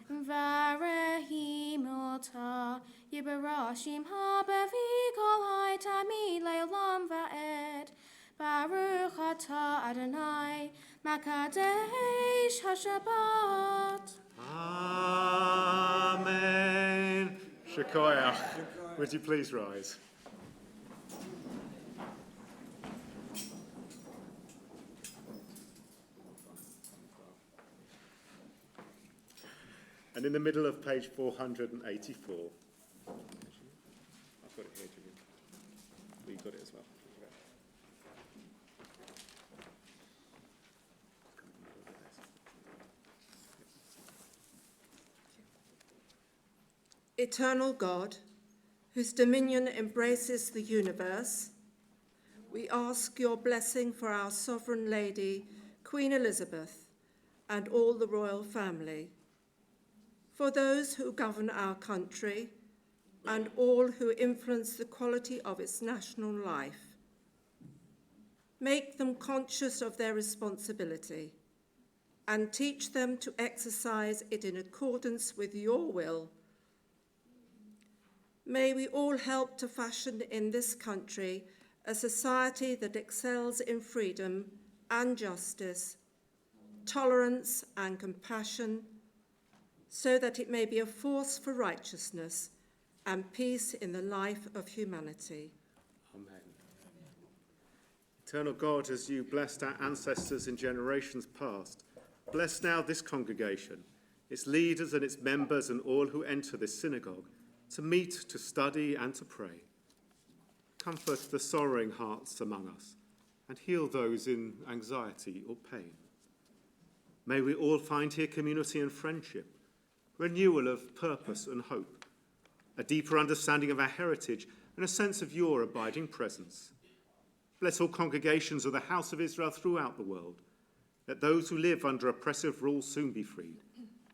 v'arehim ota yibarashim ha'bevi kol hai tamid le'olam va'ed Baruch atah Adonai Makadesh HaShabbat.
Amen. Shekoyach. Would you please rise? And in the middle of page 484, I've got it here, Julian. Well, you got it as well.
Eternal God, whose dominion embraces the universe, we ask your blessing for our Sovereign Lady, Queen Elizabeth, and all the royal family, for those who govern our country and all who influence the quality of its national life. Make them conscious of their responsibility and teach them to exercise it in accordance with your will. May we all help to fashion in this country a society that excels in freedom and justice, tolerance and compassion, so that it may be a force for righteousness and peace in the life of humanity.
Amen. Eternal God, as you blessed our ancestors in generations past, bless now this congregation, its leaders and its members and all who enter this synagogue to meet, to study and to pray. Comfort the sorrowing hearts among us and heal those in anxiety or pain. May we all find here community and friendship, renewal of purpose and hope, a deeper understanding of our heritage and a sense of your abiding presence. Bless all congregations of the house of Israel throughout the world. Let those who live under oppressive rule soon be freed.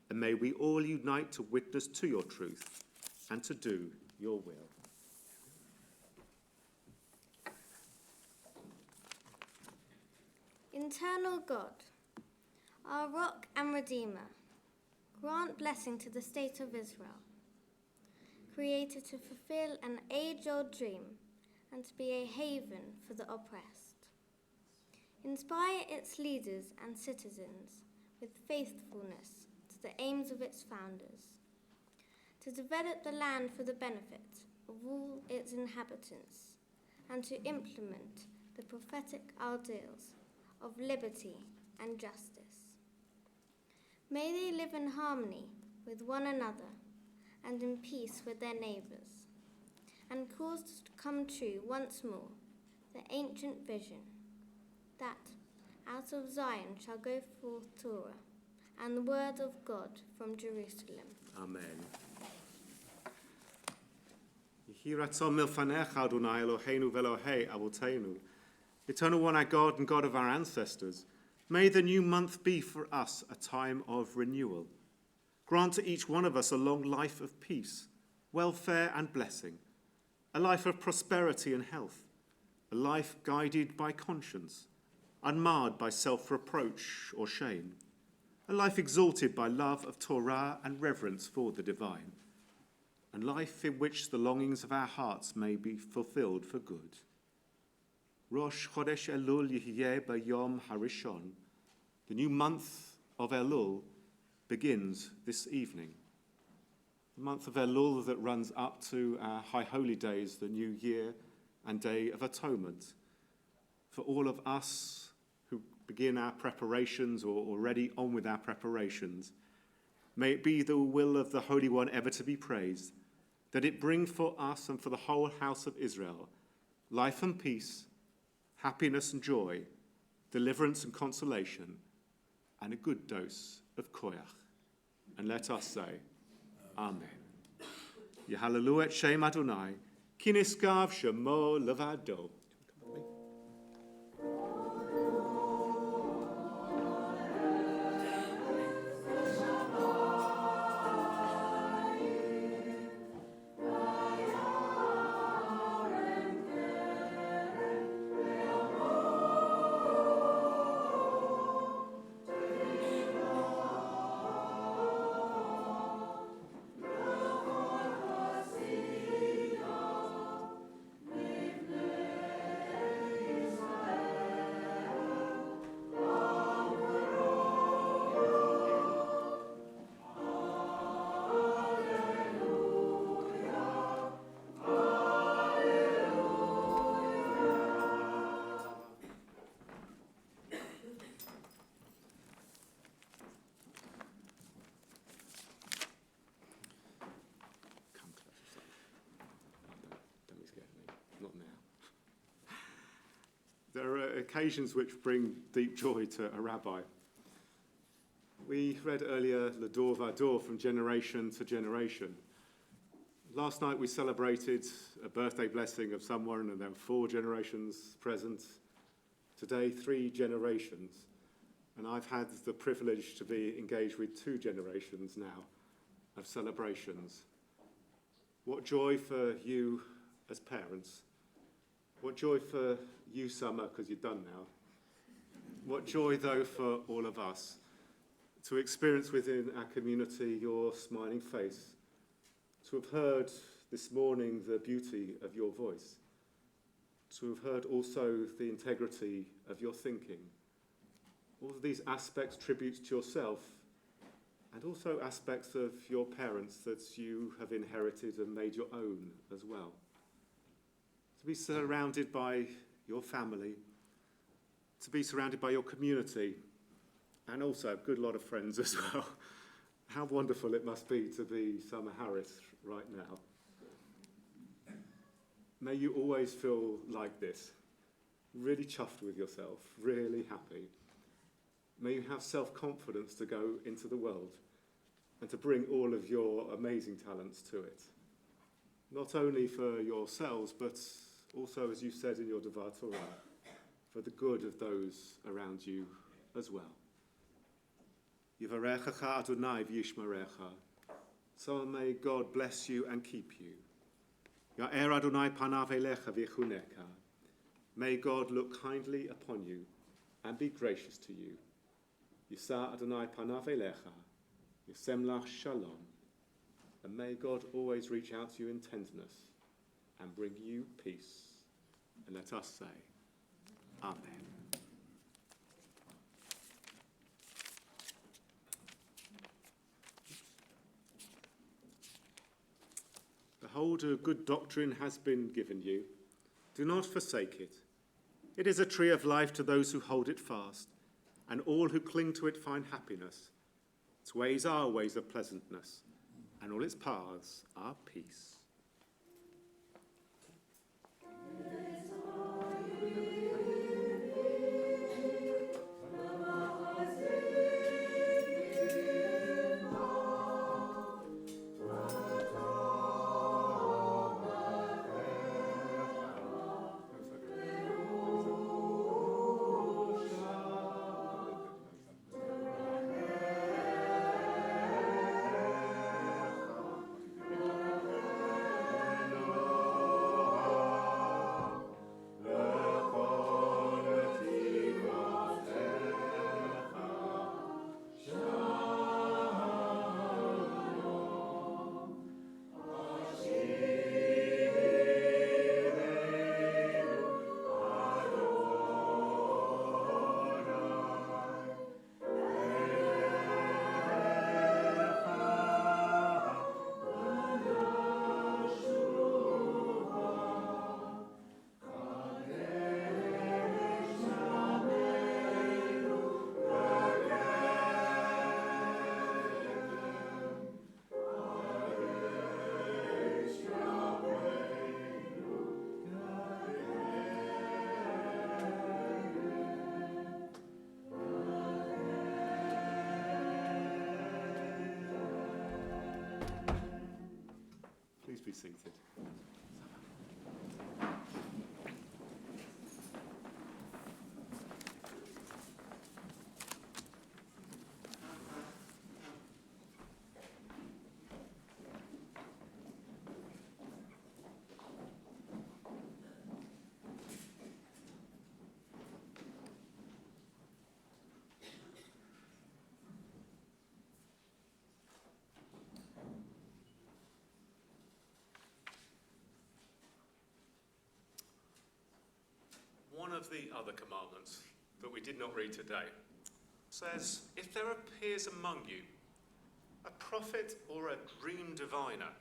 And may we all unite to witness to your truth and to do your will.
Eternal God, our rock and redeemer, grant blessing to the state of Israel, created to fulfill an age-old dream and to be a haven for the oppressed. Inspire its leaders and citizens with faithfulness to the aims of its founders, to develop the land for the benefit of all its inhabitants, and to implement the prophetic ideals of liberty and justice. May they live in harmony with one another and in peace with their neighbours, and cause to come true once more the ancient vision that out of Zion shall go forth Torah and the word of God from Jerusalem.
Amen. Yehi ratzon milfanecha, Adonai Eloheinu v'Elohei Avotenu. Eternal One, our God and God of our ancestors, may the new month be for us a time of renewal. Grant to each one of us a long life of peace, welfare and blessing, a life of prosperity and health, a life guided by conscience, unmarred by self-reproach or shame, a life exalted by love of Torah and reverence for the divine, and life in which the longings of our hearts may be fulfilled for good. Rosh Chodesh Elul Yehyeh B'Yom Harishon. The new month of Elul begins this evening. The month of Elul that runs up to our High Holy Days, the New Year and Day of Atonement. For all of us who begin our preparations or already on with our preparations, may it be the will of the Holy One ever to be praised, that it bring for us and for the whole house of Israel life and peace, happiness and joy, deliverance and consolation, and a good dose of koyach. And let us say, Amen. Yehalelu et Shem Adonai, ki niskav shemo levado. There are occasions which bring deep joy to a rabbi. We read earlier L'Dor Vador, from generation to generation. Last night we celebrated a birthday blessing of someone, and there were 4 generations present. Today, 3 generations. And I've had the privilege to be engaged with 2 generations now of celebrations. What joy for you as parents. What joy for you, Summer, because you're done now. What joy, though, for all of us to experience within our community your smiling face, to have heard this morning the beauty of your voice, to have heard also the integrity of your thinking. All of these aspects, tributes to yourself, and also aspects of your parents that you have inherited and made your own as well. To be surrounded by your family, to be surrounded by your community, and also a good lot of friends as well. How wonderful it must be to be Summer Harris right now. May you always feel like this, really chuffed with yourself, really happy. May you have self-confidence to go into the world and to bring all of your amazing talents to it. Not only for yourselves, but also, as you said in your Devar Torah, for the good of those around you as well. Yivarechacha Adonai v'yishmerecha. So may God bless you and keep you. Ya'er Adonai panav elecha v'yechuneka. May God look kindly upon you and be gracious to you. Yisa Adonai panav elecha, yisem lach shalom. And may God always reach out to you in tenderness and bring you peace. And let us say, Amen. Behold, a good doctrine has been given you. Do not forsake it. It is a tree of life to those who hold it fast, and all who cling to it find happiness. Its ways are ways of pleasantness, and all its paths are peace. Please be seated. One of the other commandments that we did not read today says, if there appears among you a prophet or a dream diviner,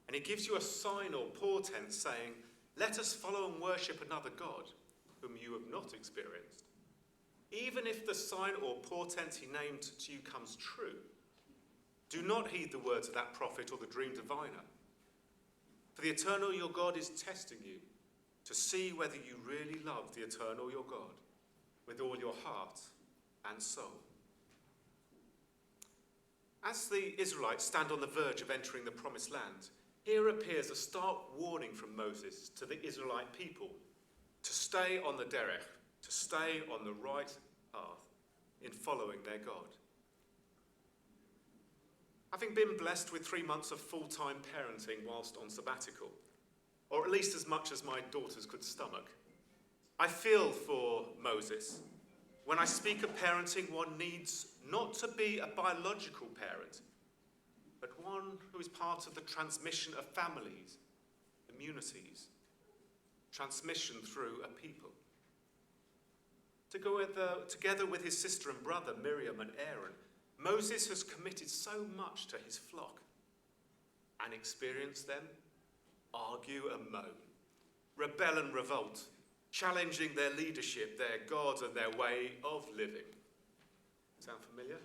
and he gives you a sign or portent saying, let us follow and worship another God whom you have not experienced, even if the sign or portent he named to you comes true, do not heed the words of that prophet or the dream diviner. For the eternal your God is testing you to see whether you really love the eternal your God with all your heart and soul. As the Israelites stand on the verge of entering the promised land,
Here appears a stark warning from Moses to the Israelite people to stay on the derech, to stay on the right path in following their God. Having been blessed with 3 months of full-time parenting whilst on sabbatical, or at least as much as my daughters could stomach, I feel for Moses. When I speak of parenting, one needs not to be a biological parent, but one who is part of the transmission of families, communities, transmission through a people. Together with his sister and brother, Miriam and Aaron, Moses has committed so much to his flock and experienced them argue and moan, rebel and revolt, challenging their leadership, their God and their way of living. Sound familiar?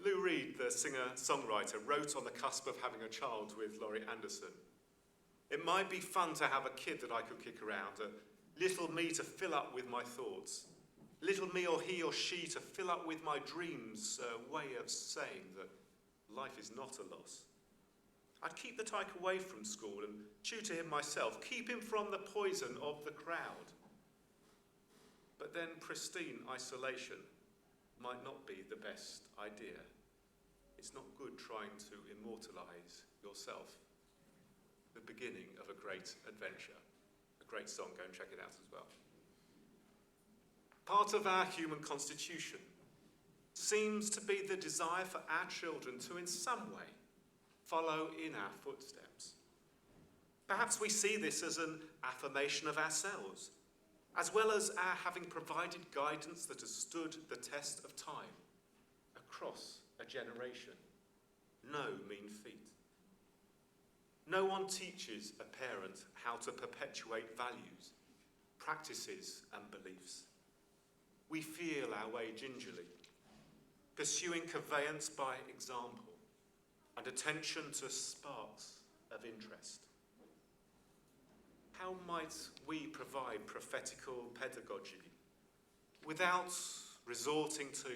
Lou Reed, the singer-songwriter, wrote on the cusp of having a child with Laurie Anderson. It might be fun to have a kid that I could kick around, a little me to fill up with my thoughts, little me or he or she to fill up with my dreams, a way of saying that life is not a loss. I'd keep the tyke away from school and tutor him myself, keep him from the poison of the crowd. But then pristine isolation might not be the best idea. It's not good trying to immortalise yourself. The beginning of a great adventure. A great song, go and check it out as well. Part of our human constitution seems to be the desire for our children to, in some way, follow in our footsteps. Perhaps we see this as an affirmation of ourselves, as well as our having provided guidance that has stood the test of time across a generation. No mean feat. No one teaches a parent how to perpetuate values, practices, and beliefs. We feel our way gingerly, pursuing conveyance by example and attention to sparks of interest. How might we provide prophetical pedagogy without resorting to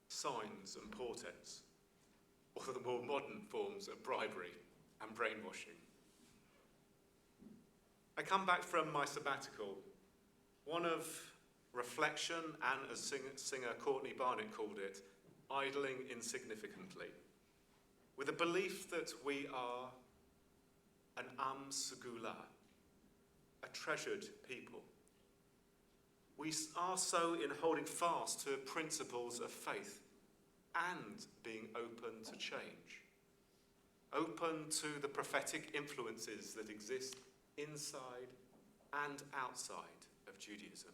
signs and portents, or the more modern forms of bribery and brainwashing? I come back from my sabbatical, one of reflection and, as singer Courtney Barnett called it, idling insignificantly, with a belief that we are an Am Segula, a treasured people. We are so in holding fast to principles of faith and being open to change, open to the prophetic influences that exist inside and outside of Judaism.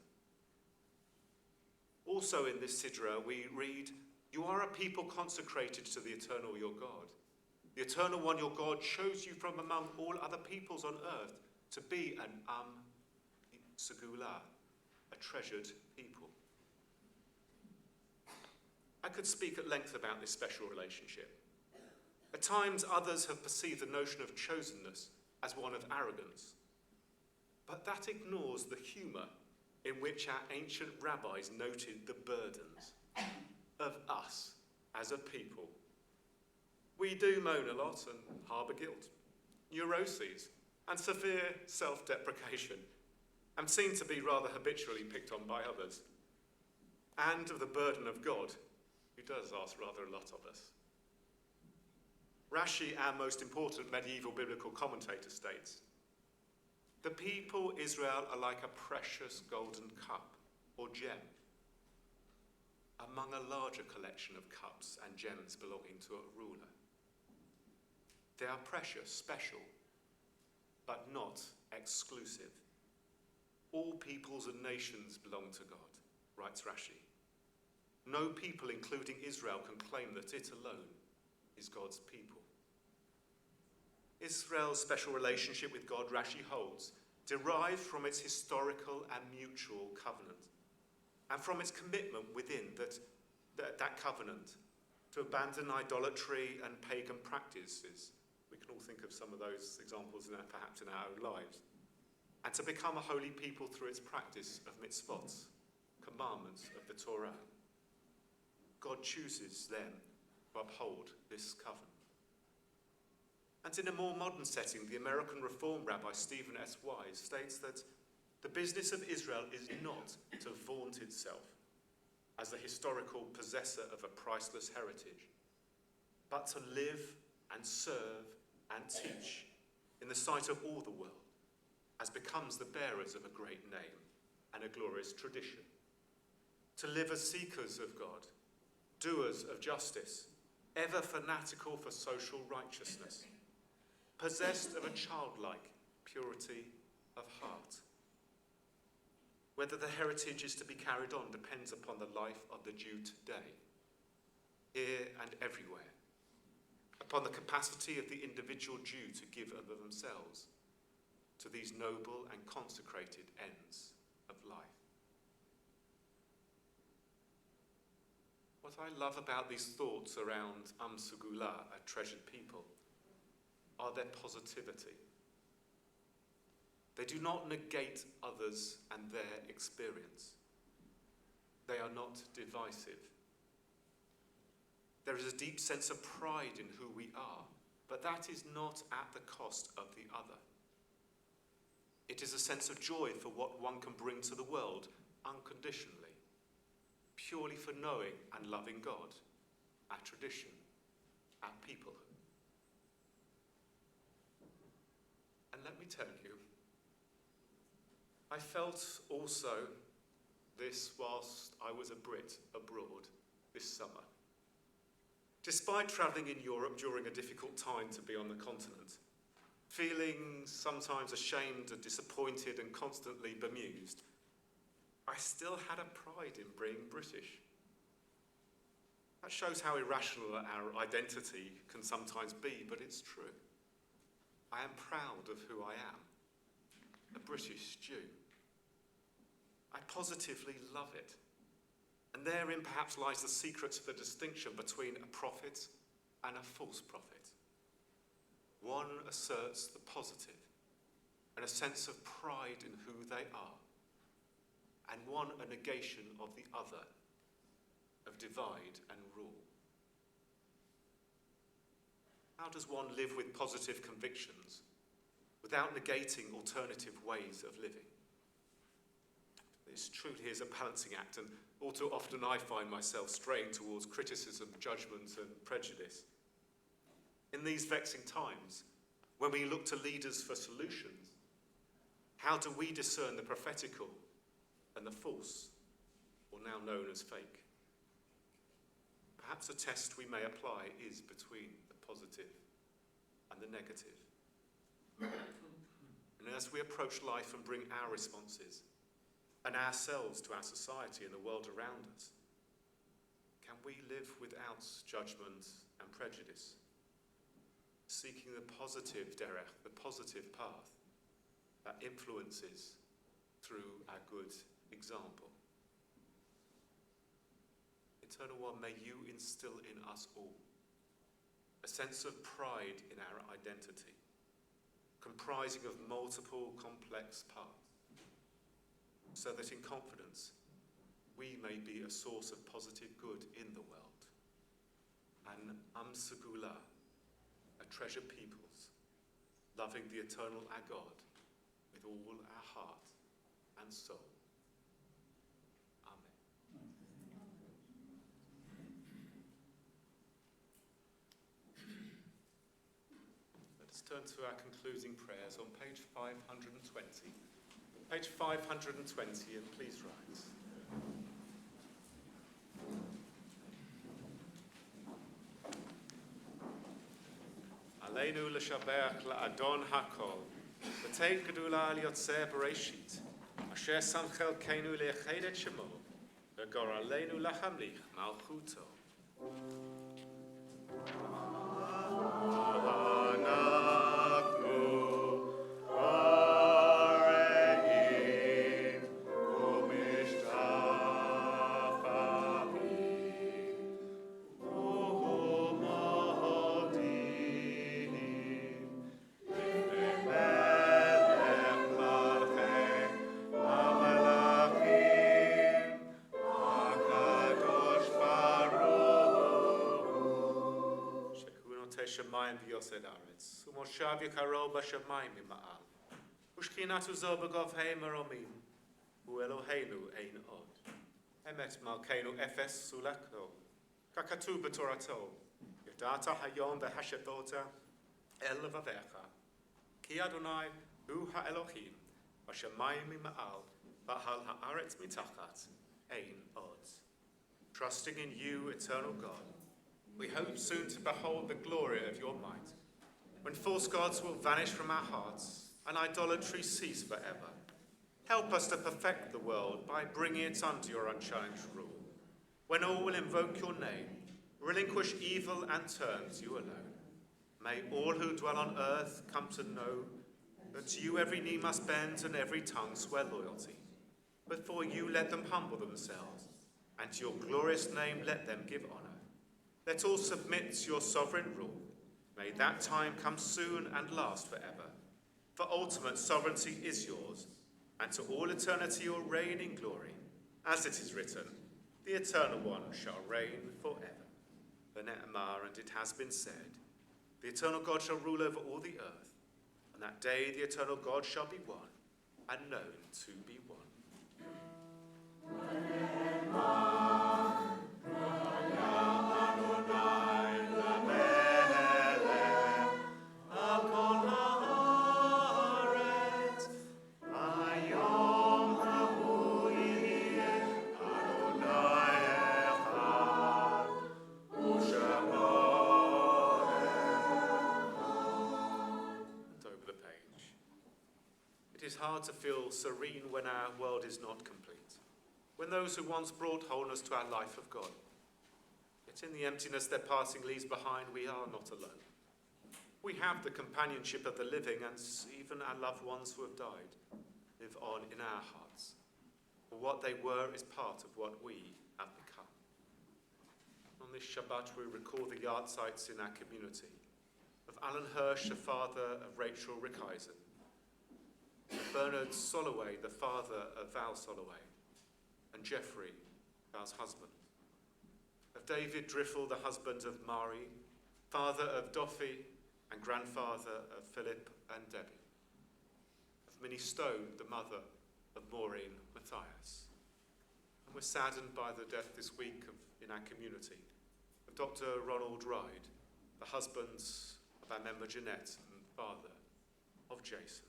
Also in this Sidra, we read, "You are a people consecrated to the eternal your God. The eternal one your God chose you from among all other peoples on earth to be an Am Segula, a treasured people." I could speak at length about this special relationship. At times, others have perceived the notion of chosenness as one of arrogance. But that ignores the humour in which our ancient rabbis noted the burdens of us as a people. We do moan a lot and harbour guilt, neuroses, and severe self-deprecation, and seem to be rather habitually picked on by others, and of the burden of God, who does ask rather a lot of us. Rashi, our most important medieval biblical commentator, states, "The people Israel are like a precious golden cup or gem among a larger collection of cups and gems belonging to a ruler. They are precious, special, but not exclusive. All peoples and nations belong to God," writes Rashi. "No people, including Israel, can claim that it alone is God's people." Israel's special relationship with God, Rashi holds, derived from its historical and mutual covenant, and from its commitment within that covenant to abandon idolatry and pagan practices. We can all think of some of those examples perhaps in our own lives. And to become a holy people through its practice of mitzvot, commandments of the Torah. God chooses them to uphold this covenant. And in a more modern setting, the American Reform rabbi Stephen S. Wise states that the business of Israel is not to vaunt itself as the historical possessor of a priceless heritage, but to live and serve and teach in the sight of all the world as becomes the bearers of a great name and a glorious tradition. To live as seekers of God, doers of justice, ever fanatical for social righteousness, possessed of a childlike purity of heart. Whether the heritage is to be carried on depends upon the life of the Jew today, here and everywhere, upon the capacity of the individual Jew to give of themselves to these noble and consecrated ends of life. What I love about these thoughts around Segula, a treasured people, are their positivity. They do not negate others and their experience. They are not divisive. There is a deep sense of pride in who we are, but that is not at the cost of the other. It is a sense of joy for what one can bring to the world unconditionally, purely for knowing and loving God, our tradition, our peoplehood. And let me tell you, I felt also this whilst I was a Brit abroad this summer. Despite travelling in Europe during a difficult time to be on the continent, feeling sometimes ashamed and disappointed and constantly bemused, I still had a pride in being British. That shows how irrational our identity can sometimes be, but it's true. I am proud of who I am, a British Jew. I positively love it. And therein perhaps lies the secret of the distinction between a prophet and a false prophet. One asserts the positive and a sense of pride in who they are, and one a negation of the other, of divide and rule. How does one live with positive convictions without negating alternative ways of living? This truly is a balancing act, and all too often I find myself straying towards criticism, judgment, and prejudice. In these vexing times, when we look to leaders for solutions, how do we discern the prophetical and the false, or now known as fake? Perhaps a test we may apply is between the positive and the negative. And as we approach life and bring our responses and ourselves to our society and the world around us, can we live without judgment and prejudice, seeking the positive derech, the positive path that influences through our good example? Eternal One, may you instill in us all a sense of pride in our identity, comprising of multiple complex parts, so that in confidence we may be a source of positive good in the world. And Segula, a treasured peoples, loving the eternal our God with all our heart and soul. Amen. Let's turn to our concluding prayers on page 520. Page 520, and please rise. Aleinu l'shabach la'adon hakol, v'tein gedula al yotzeh bereshit, asher samchel keinu le'echad et shemo, v'gor aleinu la'hamlich malchuto. Shemayim v'yosed aretz. ומושב יקרו בשמיים ממעל. ושכינתו זו בגובה מרומים, הוא אלוהינו אין עוד. אמת מלכנו אפס סולקנו, ככתוב בתורתו, ידעת היום והשבות אל לבביך, כי אדוני הוא האלוהים, בשמיים ממעל, ועל הארץ מתחת, אין עוד. Trusting in you, eternal God, we hope soon to behold the glory of your might, when false gods will vanish from our hearts and idolatry cease forever. Help us to perfect the world by bringing it under your unchallenged rule. When all will invoke your name, relinquish evil and turn to you alone. May all who dwell on earth come to know that to you every knee must bend and every tongue swear loyalty. Before you let them humble themselves, and to your glorious name let them give honour. Let all submit to your sovereign rule. May that time come soon and last forever. For ultimate sovereignty is yours, and to all eternity your reign in glory. As it is written, the Eternal One shall reign forever. V'ne'emar, and it has been said, the Eternal God shall rule over all the earth, and that day the Eternal God shall be one, and known to be one. It is hard to feel serene when our world is not complete, when those who once brought wholeness to our life have gone. Yet in the emptiness their passing leaves behind, we are not alone. We have the companionship of the living, and even our loved ones who have died live on in our hearts. For what they were is part of what we have become. On this Shabbat we recall the yard sites in our community of Alan Hirsch, the father of Rachel Rickeisen, Bernard Soloway, the father of Val Soloway, and Geoffrey, Val's husband. Of David Driffle, the husband of Mari, father of Doffy, and grandfather of Philip and Debbie. Of Minnie Stone, the mother of Maureen Matthias. And we're saddened by the death this week in our community of Dr. Ronald Ride, the husband of our member Jeanette and father of Jason.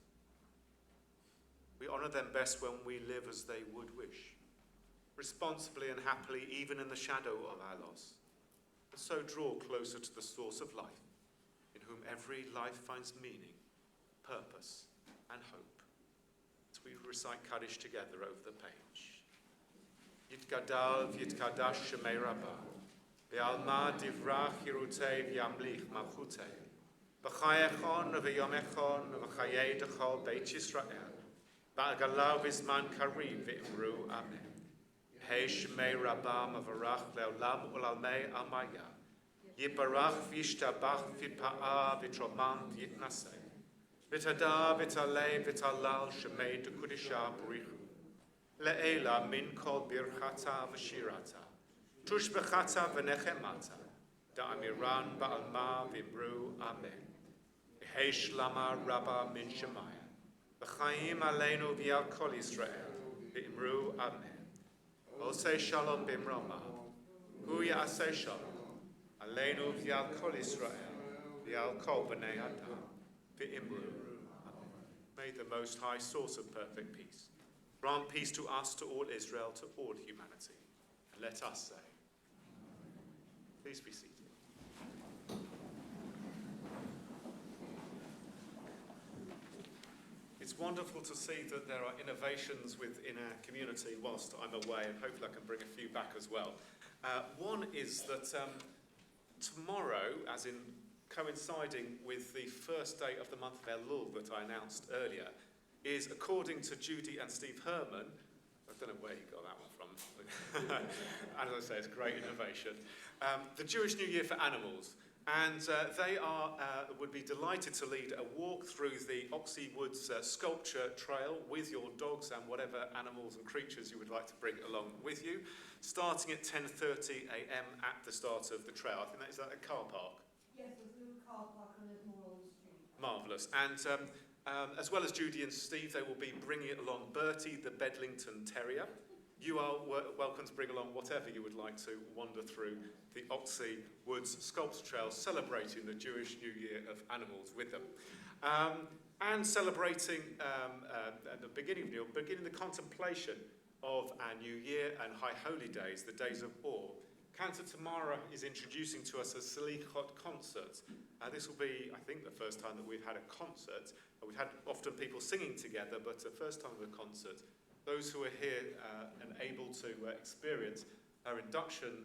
We honour them best when we live as they would wish, responsibly and happily, even in the shadow of our loss, and so draw closer to the source of life, in whom every life finds meaning, purpose, and hope. As we recite Kaddish together over the page. Yitgadal v'yitkadash shemei Rabbah, v'alma divrach hirutei v'yamlich malchutei, b'chayechon v'yomechon v'chayei dechol beit Yisrael, Ba'agalau v'zman karim v'imru amen. Hei shemei Rabbah mavarach le'olam u'lalmei almaya. Yibarach v'yishtabach v'pa'ah v'tromam v'yitnaseh. V'tada v'talei v'talal shemei dekudisha b'richu. Le'ela min kol birchata v'shirata. Tush b'chata v'nechemata. Da'amiran ba'alma v'imru amen. Hei shlama Rabbah min shemaya. B'chaim aleinu v'yal kol Yisrael, v'imru amen. Osei shalom b'imroma, hu ya'asei shalom, aleinu v'yal kol Yisrael, v'yal kol b'nei Adam, v'imru amen. May the Most High, source of perfect peace, grant peace to us, to all Israel, to all humanity. And let us say, please be seated. It's wonderful to see that there are innovations within our community whilst I'm away, and hopefully I can bring a few back as well. One is that tomorrow, as in coinciding with the first day of the month of Elul that I announced earlier, is, according to Judy and Steve Herman, I don't know where you got that one from, as I say, it's great innovation, the Jewish New Year for Animals. And they would be delighted to lead a walk through the Oxley Woods sculpture trail with your dogs and whatever animals and creatures you would like to bring along with you, starting at 10:30 a.m. at the start of the trail. I think that is that a car park.
Yes, there's a little car park and there's more on the street.
Marvellous. And as well as Judy and Steve, they will be bringing along Bertie, the Bedlington Terrier. You are welcome to bring along whatever you would like to wander through the Oxley Woods Sculpture Trail, celebrating the Jewish New Year of Animals with them. And celebrating at the beginning the contemplation of our New Year and High Holy Days, the days of awe. Cantor Tamara is introducing to us a Selichot concert. This will be, I think, the first time that we've had a concert. We've had often people singing together, but the first time of a concert. Those who are here and able to experience our induction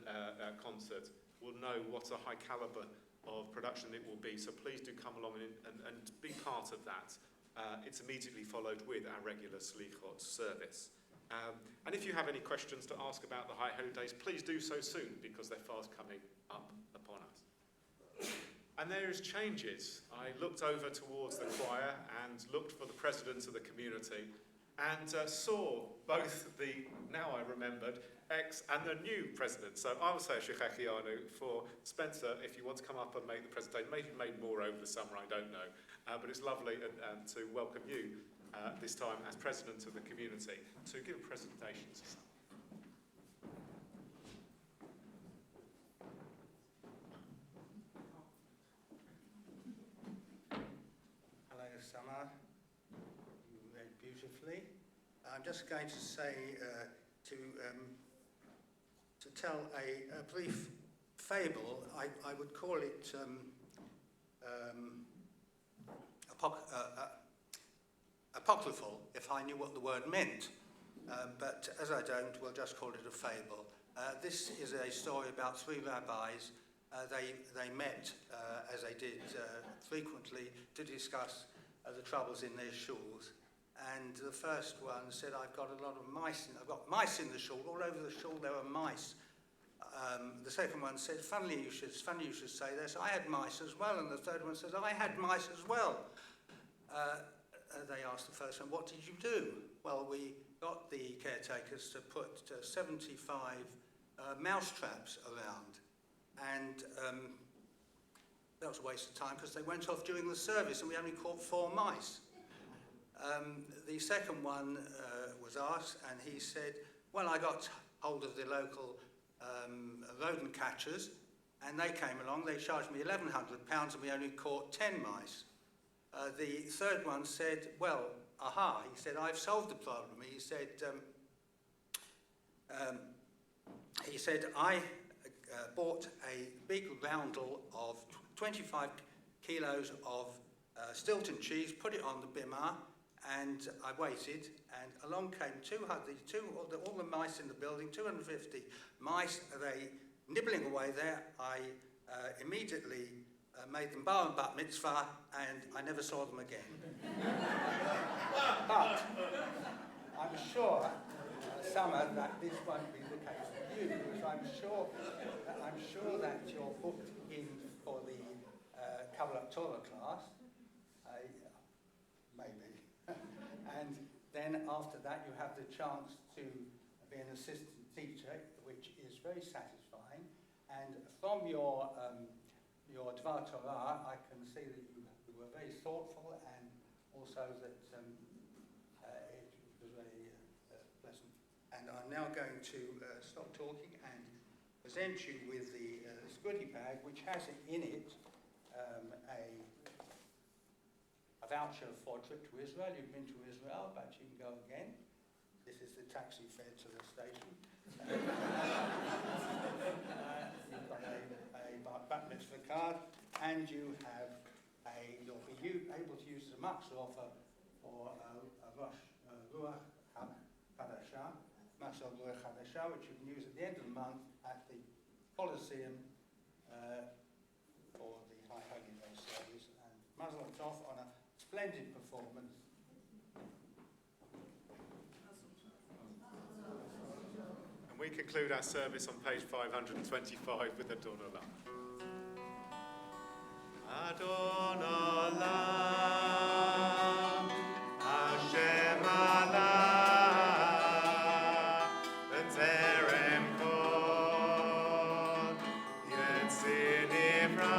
concert will know what a high calibre of production it will be. So please do come along and be part of that. It's immediately followed with our regular Selichot service. And if you have any questions to ask about the High Holy Days, please do so soon, because they're fast coming up upon us. And there is changes. I looked over towards the choir and looked for the presidents of the community and saw both the, now I remembered, ex and the new president. So I will say Shechechianu for Spencer, if you want to come up and make the presentation. Maybe you've made more over the summer, I don't know. But it's lovely to welcome you this time as president of the community to give a presentation to some.
Hello, Summer. You read beautifully. I'm just going to say to tell a brief fable. I would call it apocryphal if I knew what the word meant. But as I don't, we'll just call it a fable. This is a story about three rabbis. They met, as they did frequently, to discuss the troubles in their shuls. And the first one said, I've got a lot of mice. I've got mice in the shul. All over the shul there are mice. The second one said, funny you should say this. I had mice as well. And the third one says, I had mice as well. They asked the first one, what did you do? Well, we got the caretakers to put 75 mouse traps around. And that was a waste of time because they went off during the service and we only caught 4 mice. The second one was asked and he said, well, I got hold of the local rodent catchers and they came along, they charged me £1,100 and we only caught 10 mice. The third one said, well, he said, I've solved the problem. He said, I bought a big roundel of 25 kilos of Stilton cheese, put it on the bimah, and I waited, and along came all the mice in the building, 250 mice, they nibbling away there. I immediately made them bar and bat mitzvah, and I never saw them again. But I'm sure, Summer, that this won't be the case with you, because I'm sure that you're booked in for the Kabbalah Torah class, maybe, and then after that you have the chance to be an assistant teacher, which is very satisfying, and from your Dvar Torah, I can see that you were very thoughtful and also that it was very pleasant. And I'm now going to stop talking and present you with the goodie bag, which has in it a voucher for a trip to Israel. You've been to Israel, but you can go again. This is the taxi fare to the station. You've got a bat mitzvah card, and you'll be able to use the Matzah offer for a Rosh Ruach Hadashah, Matzah Ruach Hadashah, which you can use at the end of the month at the Colosseum for the High Holy Day service. And Mazel Tov on a splendid performance.
And we conclude our service on page 525 with Adon Olam. Adon Olam, Hashem Allah, B'terem kol, Yetzir Nivra,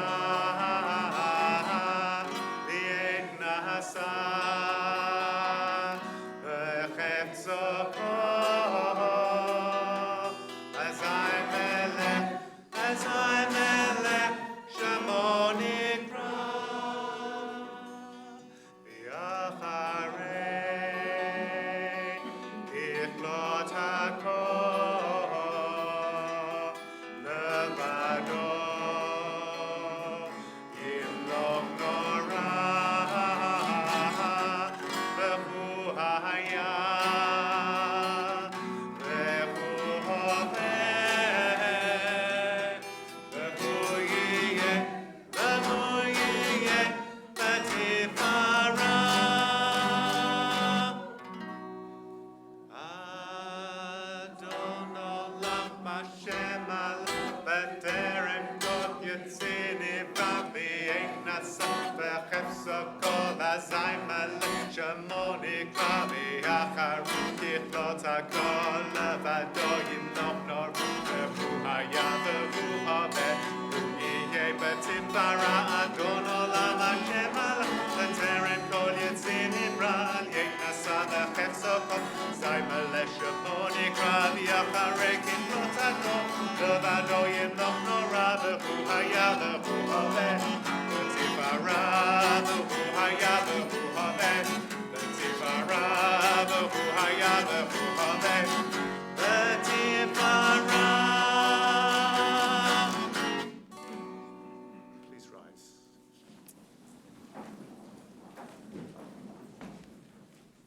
Please rise.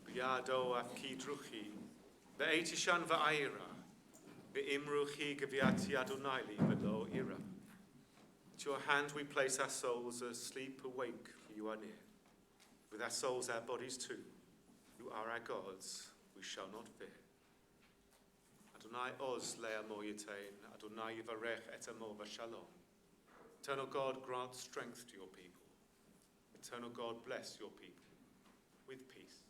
Biado af kidruchi, be'etishan va'aira, be'imruchi gaviati adonaili below ira. To your hand we place our souls asleep, awake, for you are near. With our souls, our bodies too. You are our gods, we shall not fear. Adonai oz le'amo yitain, Adonai yivarech et amo v'shalom. Eternal God, grant strength to your people. Eternal God, bless your people with peace.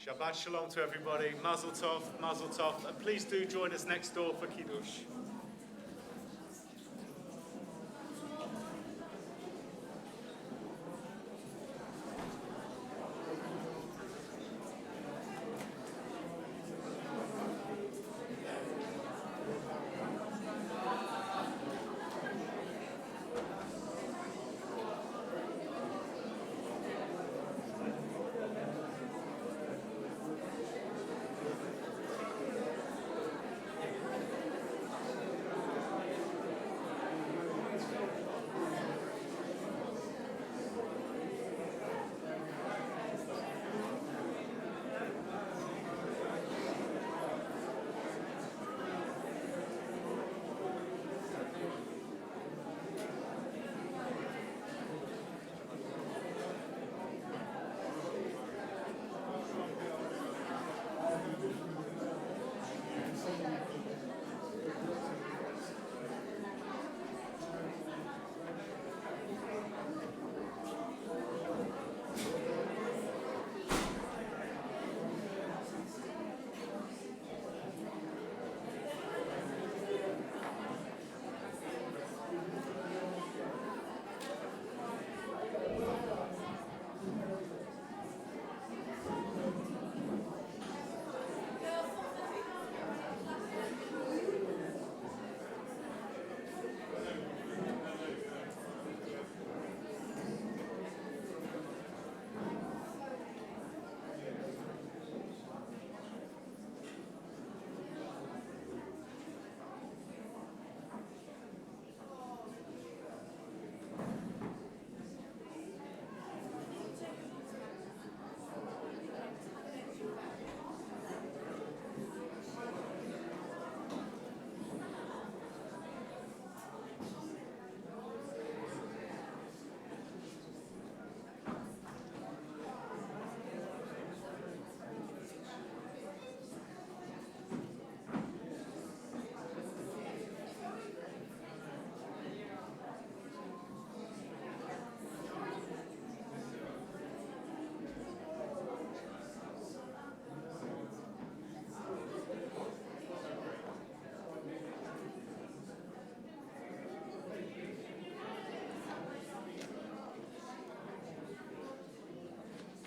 Shabbat shalom to everybody. Mazel tov, mazel tov. And please do join us next door for Kiddush.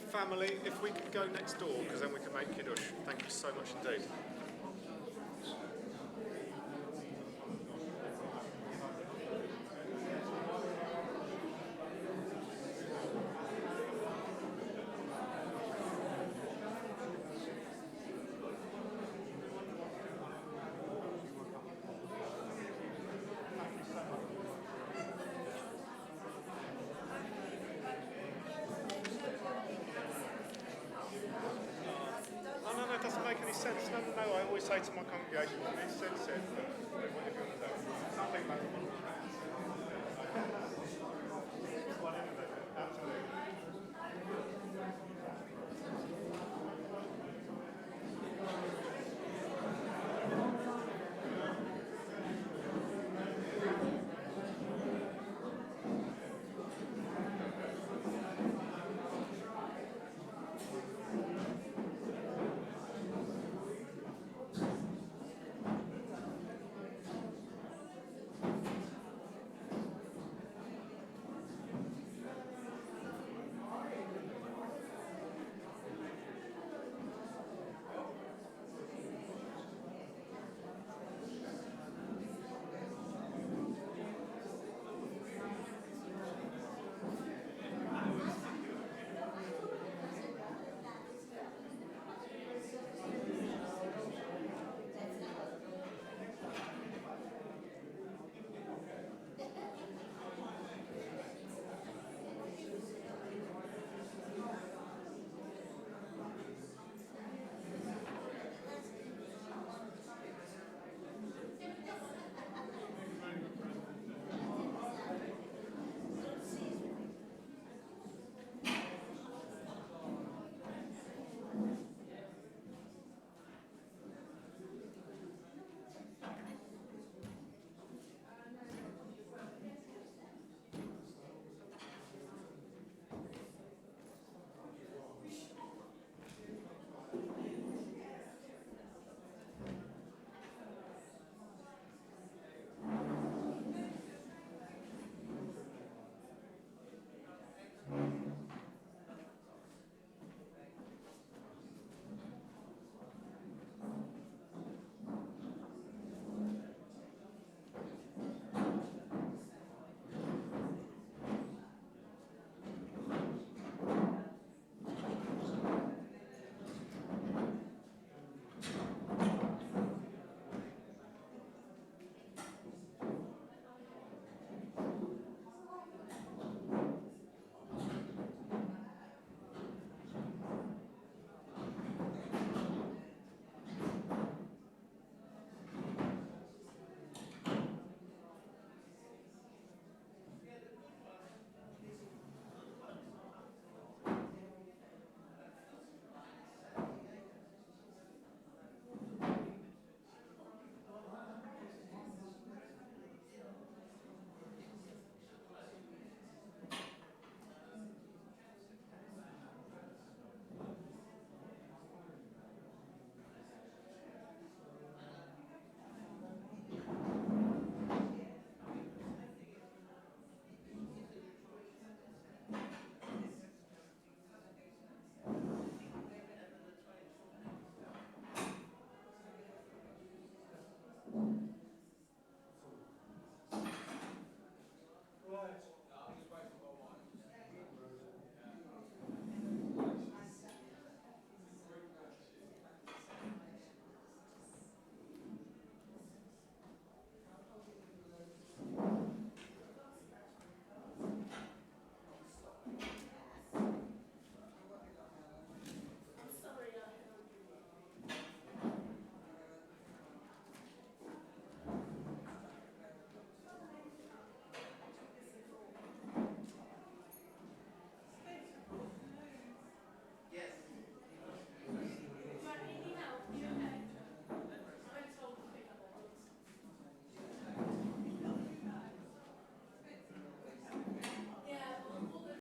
Family, if we could go next door, because then we can make Kiddush. Thank you so much indeed.
always say to my congregation, when this said, do whatever you want to do. Some people have